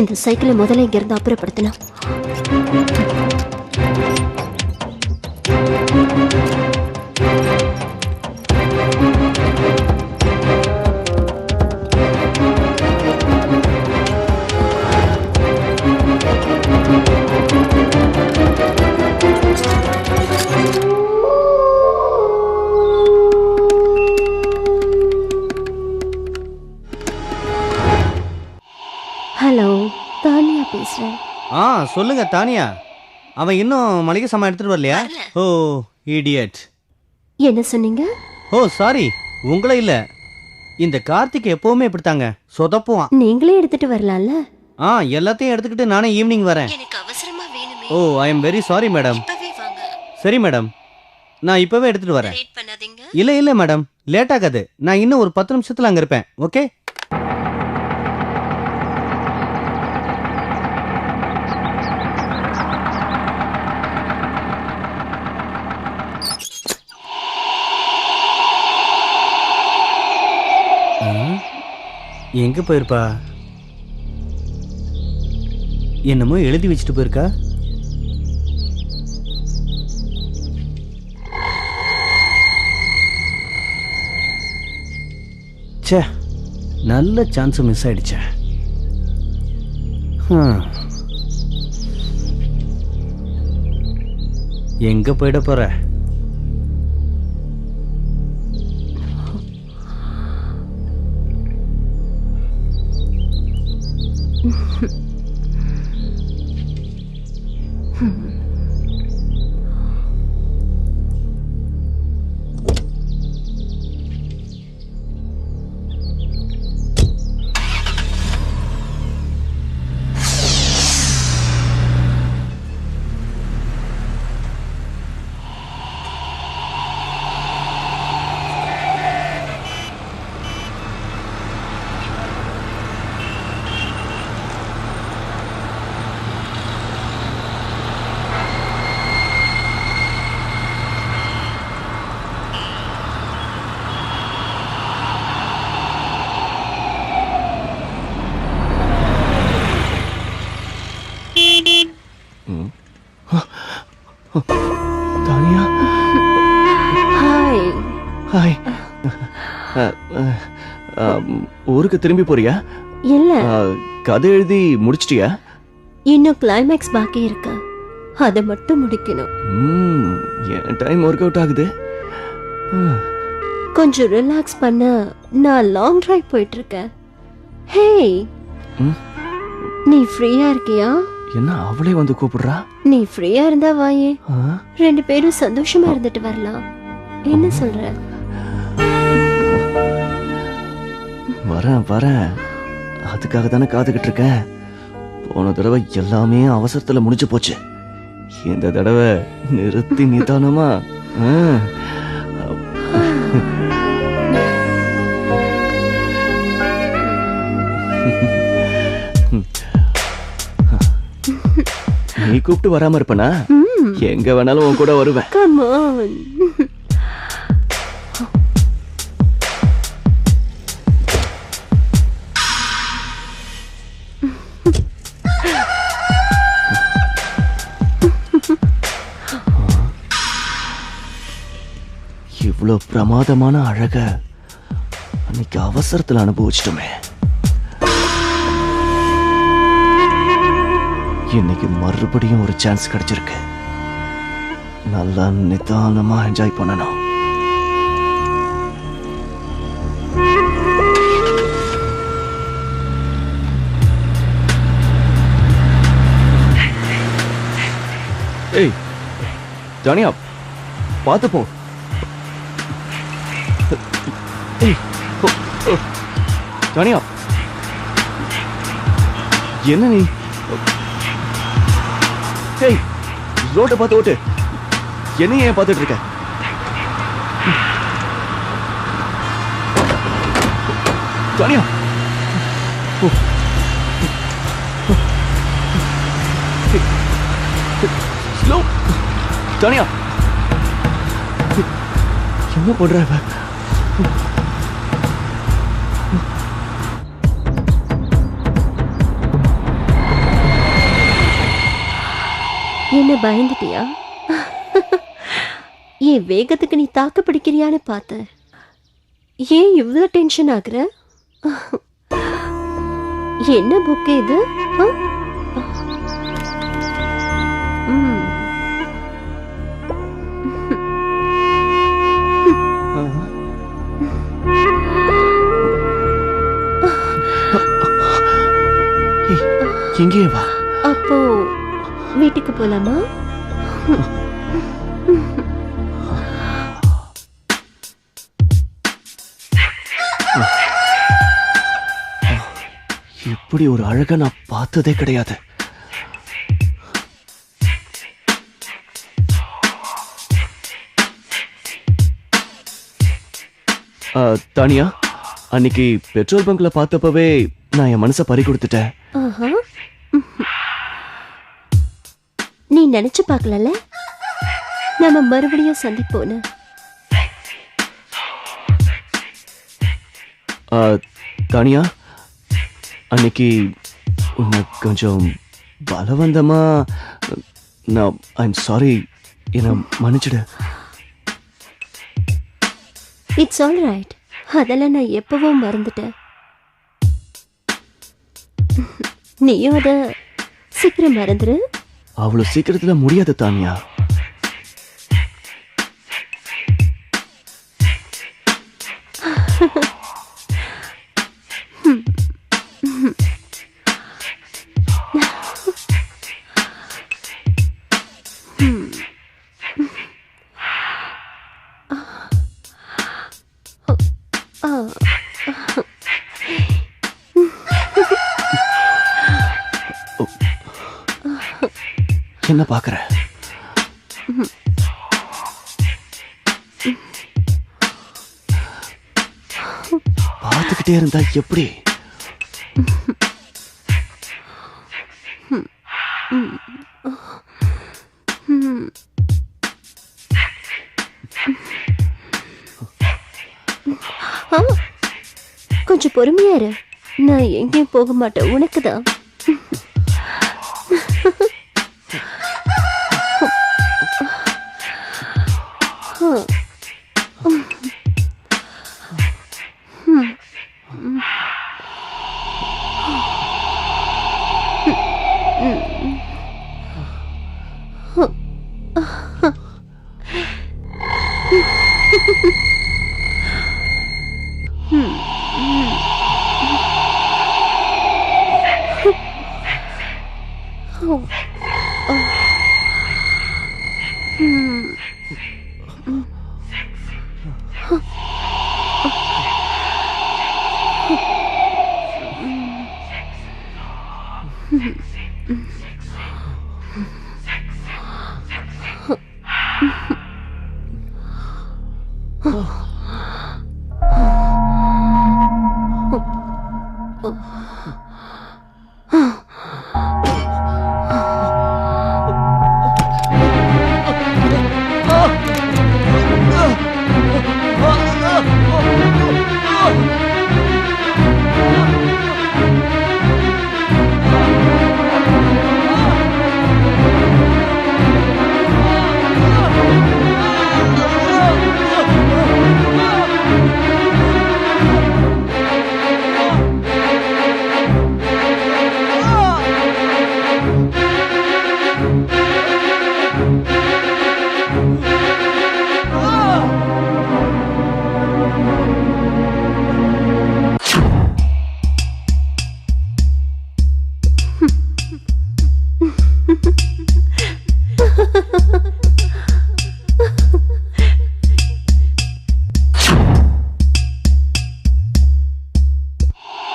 இந்த சைக்கிளை முதல்ல இங்க இருந்து அப்புறப்படுத்தணும். ஹலோ, தானியா பேசுறேன். சொல்லுங்க தானியா. அவன் இன்னும் மளிகை சாமான் எடுத்துட்டு வரலையா? ஓ இடியட். என்ன சொன்னீங்க? ஓ சாரி, உங்களே இல்ல. இந்த கார்த்திக் எப்பவுமே இப்படித்தாங்க, சொதப்புவான். நீங்களே எடுத்துட்டு வரலாம்ல. எல்லாத்தையும் எடுத்துக்கிட்டு நானே ஈவினிங் வரேன். எனக்கு அவசரமா வேணுமே. Oh I am very sorry madam. இப்பவே வாங்க. சரி மேடம், நான் இப்பவே எடுத்துட்டு வரேன். லேட் பண்ணாதீங்க. இல்ல மேடம், லேட் ஆகாது. நான் இன்னும் ஒரு 10 நிமிஷத்துல அங்க இருப்பேன். ஓகே. எங்க போயிருப்பா? என்னமோ எழுதி வச்சுட்டு போயிருக்கா. ச்சே, நல்ல சான்ஸ் மிஸ் ஆயிடுச்சே. எங்க போயிட போற? தானியா, ஹாய். ஹாய். ஊருக்கு திரும்பி போறியா? இல்ல, கதை எழுதி முடிச்சிட்டியா? இன்னும் கிளைமேக்ஸ் பாக்கி இருக்கு. அதை மட்டும் முடிக்கணும். என் டைம் ஒர்க் அவுட் ஆகுது. கொஞ்சம் ரிலாக்ஸ் பண்ண நான் லாங் டிரைவ் போயிட்டு இருக்கேன். ஹே, நீ ஃப்ரீயா இருக்கியா? என்ன அவளே வந்து கூப்பிடுறா? நீ ஃப்ரீயா இருந்தா வாயே, 2 பேரும் சந்தோஷமா இருந்துட்டு வரலாம். என்ன சொல்ற? வரேன். அதுக்காக தானே காத்துக்கிட்டு இருக்கேன். போன தடவை எல்லாமே அவசரத்துல முடிஞ்சு போச்சு. இந்த தடவை நிறுத்தி நிதானமா. நீ கூப்பிட்டு வராம இருப்பனா? எங்க வேணாலும் உன் கூட வருவேன். Come on. இவ்வளவு பிரமாதமான அழக அன்னைக்கு அவசரத்துல அனுபவிச்சிட்டோமே. இன்னைக்கு மறுபடியும் ஒரு சான்ஸ் கிடைச்சிருக்கு. நல்லா நிதானமா என்ஜாய் பண்ணணும். ஏய் தானியா, பார்த்து போ. ஏய், தானியா என்ன நீ ஹேய் ரோட்டை பார்த்து ஓட்டு என்ன ஏன் பார்த்துட்டு இருக்க தானியா ஸ்லோ தானியா என்ன பண்ற இவ? என்ன பயந்துட்டியா? என் வேகத்துக்கு நீ தாக்கு பிடிக்கிறியான்னு பார்த்த. ஏன் இவ்வளோ டென்ஷன் ஆகுற? என்ன புக்கு இது? ஆ? ம். எங்கே வா அப்போ வீட்டுக்கு போலாமா? இப்படி ஒரு அழகை நான் பார்த்ததே கிடையாது. தானியா அன்னைக்கு பெட்ரோல் பங்க்ல பார்த்தப்பவே நான் என் மனசை பறி கொடுத்துட்டேன். ஆஹா. நீ நினைச்சு பார்க்கலல்ல நம்ம மறுபடியும் சந்திப்போன்னு. தானியா அன்னைக்கு உன்னை கொஞ்சம் பலவந்தமா நான் ஐம் சாரி என்னை மன்னிச்சிடு. It's all right. அதெல்லாம் நான் எப்பவும் மறந்துட்டேன். நீயும் அத சீக்கிரம் மறந்துரு. அவ்வளவு சீக்கிரத்துல முடியாது தானியா. என்ன பாக்குற? பார்த்துக்கிட்டே இருந்தா எப்படி? கொஞ்சம் பொறுமையா இரு. நான் எங்கேயும் போக மாட்டேன். உனக்குதான்.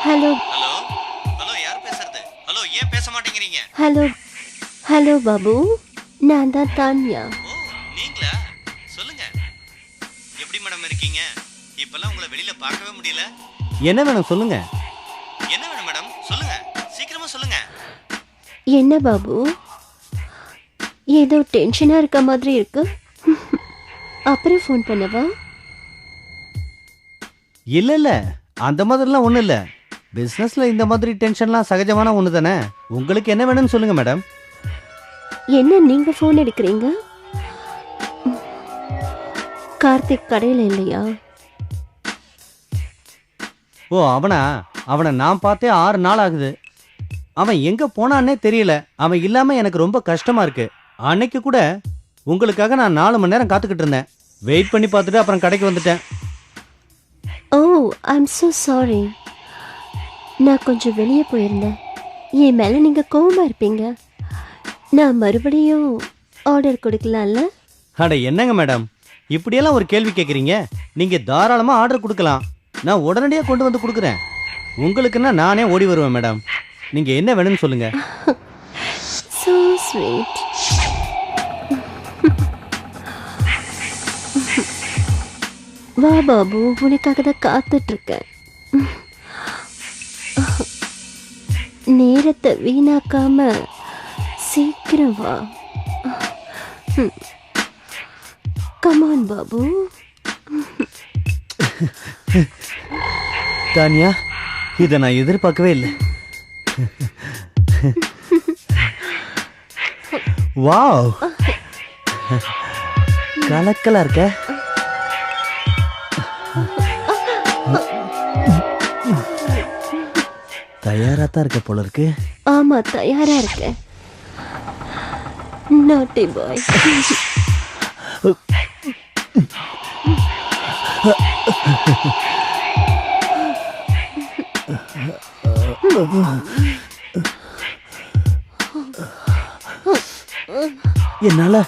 ஹலோ ஹலோ ஹலோ யார் பேசுறது? ஹலோ ஏன் பேச மாட்டேங்கிறீங்க? ஹலோ ஹலோ பாபு, நான் தான் தான்யா. ஓ நீங்களா? சொல்லுங்க. எப்படி மேடம் இருக்கீங்க? இப்பெல்லாம் உங்களை வெளியில பார்க்கவே முடியல. என்ன வேணும் சொல்லுங்க. என்ன வேணும் மேடம்? சொல்லுங்க. சீக்கிரமா சொல்லுங்க. என்ன பாபு, ஏதோ டென்ஷனா இருக்க மாதிரி இருக்கு. அப்புறம் ஃபோன் பண்ணவா? இல்ல இல்ல அந்த மாதிரிலாம் ஒண்ணும் இல்ல. பிசினஸ்ல இந்த மாதிரி டென்ஷன்லாம் சகஜமான ஒண்ணு தானே. உங்களுக்கு என்ன வேணும்னு சொல்லுங்க மேடம். என்ன நீங்க ஃபோன் எடுக்கிறீங்க? கார்த்திக் கடையில் இல்லையா? ஓ அவனை நான் பார்த்தே 6 நாள் ஆகுது. அவன் எங்க போனான்னே தெரியல. அவன் இல்லாம எனக்கு ரொம்ப கஷ்டமா இருக்கு. அன்னைக்கு கூட உங்களுக்காக நான் 4 மணி நேரம் காத்துக்கிட்டு இருந்தேன். வெயிட் பண்ணி பார்த்துட்டு அப்புறம் கடைக்கு வந்துட்டேன். ஓ ஐம் so சாரி. நான் கொஞ்சம் வெளியே போயிருந்தேன். என் மேலே நீங்கள் கோவமா இருப்பீங்க. நான் மறுபடியும் ஆர்டர் கொடுக்கலாம்ல? அட என்னங்க மேடம் இப்படியெல்லாம் ஒரு கேள்வி கேட்குறீங்க. நீங்க தாராளமா ஆர்டர் கொடுக்கலாம். நான் உடனடியாக கொண்டு வந்து கொடுக்குறேன். உங்களுக்குன்னா நானே ஓடி வருவேன் மேடம். நீங்க என்ன வேணும்னு சொல்லுங்க. so sweet. வா பாபு, உனக்காக தான் காத்துட்டு இருக்கேன். நேரத்தை வீணாக்காம சீக்கிரம் வா. கமான் பாபு. தானியா இதை நான் எதிர்பார்க்கவே இல்லை. வாவ் கலக்கலா இருக்க. தயாரா தான் இருக்க போல இருக்கு. ஆமா தயாரா இருக்கேன். நாட்டி பாய். என்னால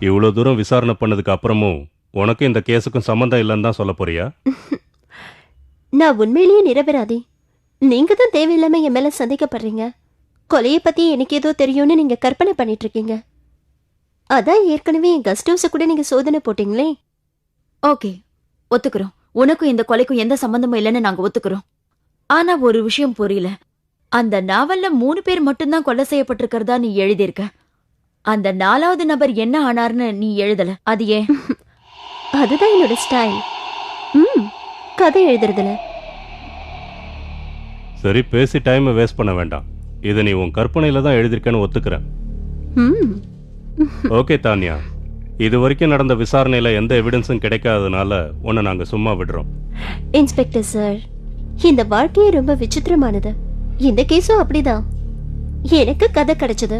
இவ்வளோ தூரம் விசாரணை பண்ணதுக்கு அப்புறமும் உனக்கு இந்த கேஸுக்கும் சம்மந்தம் இல்லைன்னு தான் சொல்ல போறியா? நான் உண்மையிலேயே நிரபராதி. நீங்க தான் தேவையில்லாம என் மேல சந்தேகப்படுறீங்க. கொலையை பத்தி எனக்கு ஏதோ தெரியும்னு நீங்க கற்பனை பண்ணிட்டு இருக்கீங்க. அதான் ஏற்கனவே என் கெஸ்ட் ஹவுஸை கூட நீங்க சோதனை போட்டீங்களே. ஓகே, ஒத்துக்கிறோம். உனக்கும் இந்த கொலைக்கும் எந்த சம்பந்தமும் இல்லைன்னு நாங்க ஒத்துக்கிறோம். ஆனா ஒரு விஷயம் புரியல. அந்த நாவல்ல 3 பேர் மட்டும்தான் கொலை செய்யப்பட்டிருக்கிறதா நீ எழுதியிருக்க. அந்த 4வது நபர் என்ன ஆனார்னு நீ எழுதல. அது ஏன்? அதுதான் என்னோட ஸ்டைல். கதை எழுதுறதுல. சரி, பேசி டைமை வேஸ்ட் பண்ண வேண்டாம். இதை நீ உன் கற்பனையில தான் எழுதியிருக்கேன்னு ஒத்துக்கிறேன். ம் ஓகே தானியா, இது வரைக்கும் நடந்த விசாரணையில எந்த எவிடன்ஸும் கிடைக்காததுனால உன்னை நாங்க சும்மா விடுறோம். இன்ஸ்பெக்டர் சார், இந்த வாழ்க்கையே ரொம்ப விசித்திரமானது. இந்த கேஸும் அப்படிதான். எனக்கு கதை கிடைச்சது,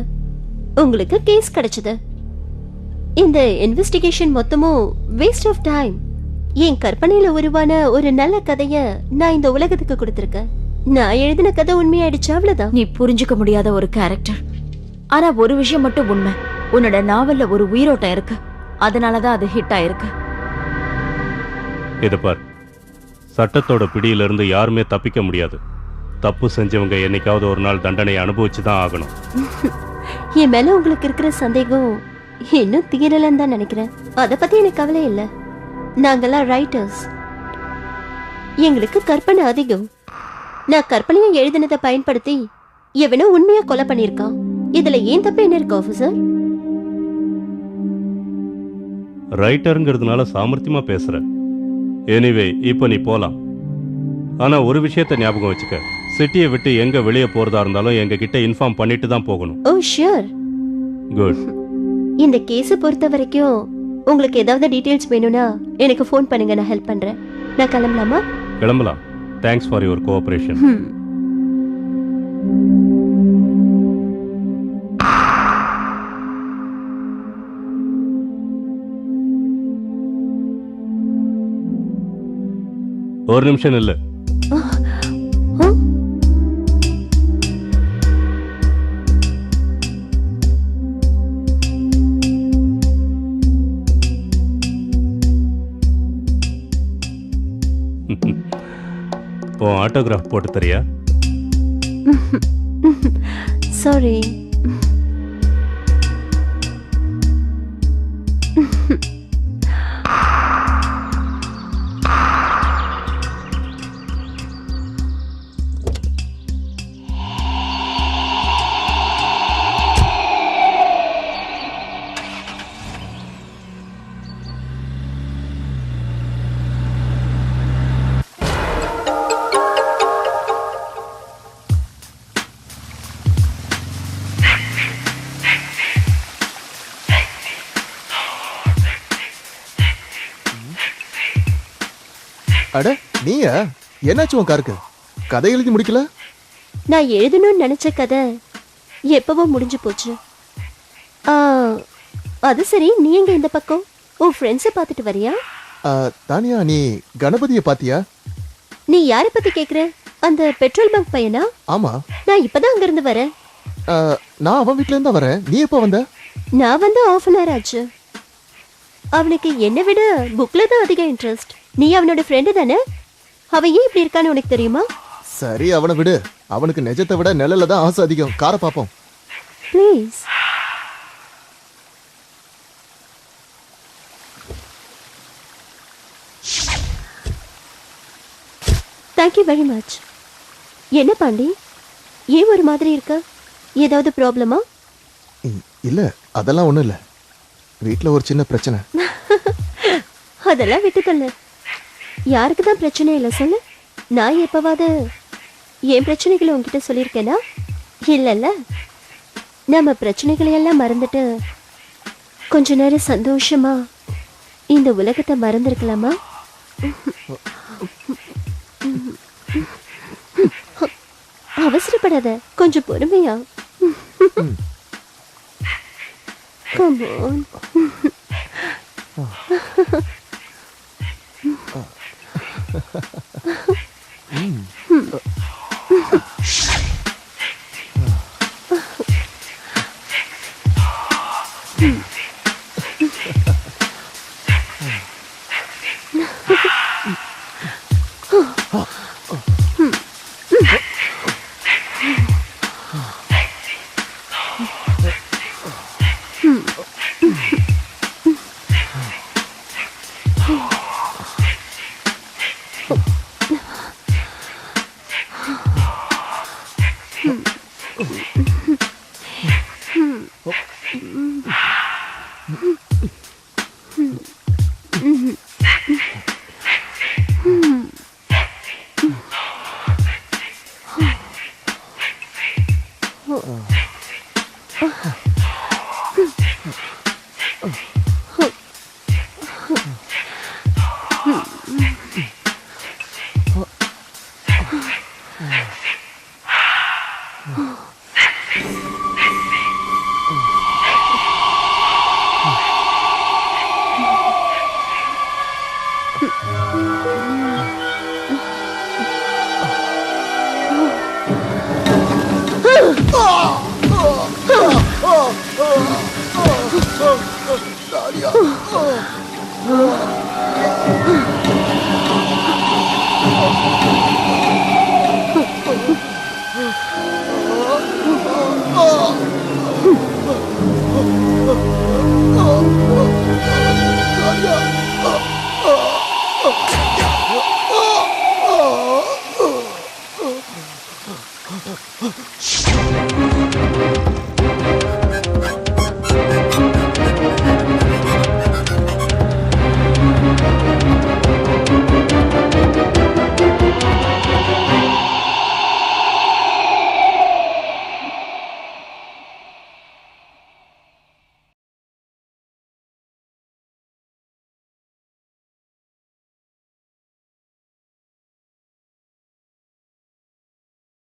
உங்களுக்கு கேஸ் கிடைச்சது. இந்த இன்வெஸ்டிகேஷன் மொத்தமும் வேஸ்ட் ஆஃப் டைம். என் கற்பனையில உருவான ஒரு நல்ல கதைய நான் இந்த உலகத்துக்கு கொடுத்திருக்கேன். நான் எழுதின கதை உண்மையாயிடுச்சு, அவ்வளவுதான். நீ புரிஞ்சுக்க முடியாத ஒரு கேரக்டர். ஆனா ஒரு விஷயம் மட்டும் உண்மை. உன்னோட நாவல்ல ஒரு உயிரோட்டம் இருக்கு. அதனாலதான் அது ஹிட் ஆயிருக்கு. இதை பார், சட்டத்தோட பிடியிலிருந்து யாருமே தப்பிக்க முடியாது. தப்பு செஞ்சவங்க என்னைக்காவது ஒரு நாள் தண்டனையை அனுபவிச்சு தான் ஆகணும். என் மேல உங்களுக்கு இருக்கிற சந்தேகம் இன்னும் தீரலன்னு தான் நினைக்கிறேன். அதை பத்தி எனக்கு கவலை இல்ல. நாங்கெல்லாம் ரைட்டர்ஸ். எங்களுக்கு கற்பனை அதிகம். நான் கற்பனையை எழுதினதை பயன்படுத்தி எவனோ உண்மையா கொலை பண்ணிருக்கான். இதுல ஏன் தப்பு என்ன இருக்கு ஆபீசர்? ரைட்டருங்கிறதுனால சாமர்த்தியமா பேசுற. எனிவே, இப்ப நீ போலாம். ஆனா ஒரு விஷயத்த ஞாபகம் வச்சுக்க, சிட்டியை விட்டு எங்க வெளியே போறதா இருந்தாலும் எங்க கிட்ட இன்ஃபார்ம் பண்ணிட்டு தான் போகணும். ஓ ஷூர். குட். இந்த கேஸை பொறுத்த வரைக்கும் உங்களுக்கு ஏதாவது டீடைல்ஸ் வேணும்னா எனக்கு ஃபோன் பண்ணுங்க, நான் ஹெல்ப் பண்றேன். நான் கிளம்பலாமா? கிளம்பலாம். Thanks for your cooperation. ஒரு நிமிஷம் இல்ல. உன் ஆட்டோகிராஃப் போட்டு தரியா? சாரி. அட நீயா? என்னாச்சு உன் காருக்கு? கதை எழுதி முடிக்கல? நான் எழுதணும்னு நினைச்ச கதை எப்பவோ முடிஞ்சு போச்சு. அது சரி, நீ எங்க இந்த பக்கம்? உன் ஃப்ரெண்ட்ஸை பார்த்துட்டு வரியா? தானியா, நீ கணபதியை பாத்தியா? நீ யாரை பத்தி கேக்குற? அந்த பெட்ரோல் பங்க் பையனா? ஆமா. நான் இப்பதான் அங்க இருந்து வரேன். நான் அவன் வீட்ல இருந்தா வரேன். நீ எப்ப வந்த? நான் வந்து 1/2 hour ஆச்சு. அவனுக்கு என்னை விட புக்ல தான் அதிக இன்ட்ரெஸ்ட். நீ அவனோட ஃப்ரெண்டு தானே? அவன் ஏன் இப்படி இருக்கான்னு உனக்கு தெரியுமா? சரி, அவனை விடு. அவனுக்கு நிஜத்தை விட நிழல்ல தான் ஆசை அதிகம். காரை பாப்போம். ப்ளீஸ். Thank you very much. என்ன பாண்டி, ஏன் ஒரு மாதிரி இருக்க? ஏதாவது ப்ராப்ளமா? இல்ல, அதெல்லாம் ஒண்ணும் இல்ல. வீட்ல ஒரு சின்ன பிரச்சனை. அதெல்லாம் விட்டு தள்ளு. யாருக்கு தான் பிரச்சனை இல்லை சொல்லு. நான் எப்பவாவது என் பிரச்சனைகளை உங்ககிட்ட சொல்லியிருக்கேனா? இல்லைல்ல. நம்ம பிரச்சனைகளை எல்லாம் மறந்துட்டு கொஞ்ச நேரம் சந்தோஷமா இந்த உலகத்தை மறந்துருக்கலாமா? அவசரப்படாத, கொஞ்சம் பொறுமையா. Come on.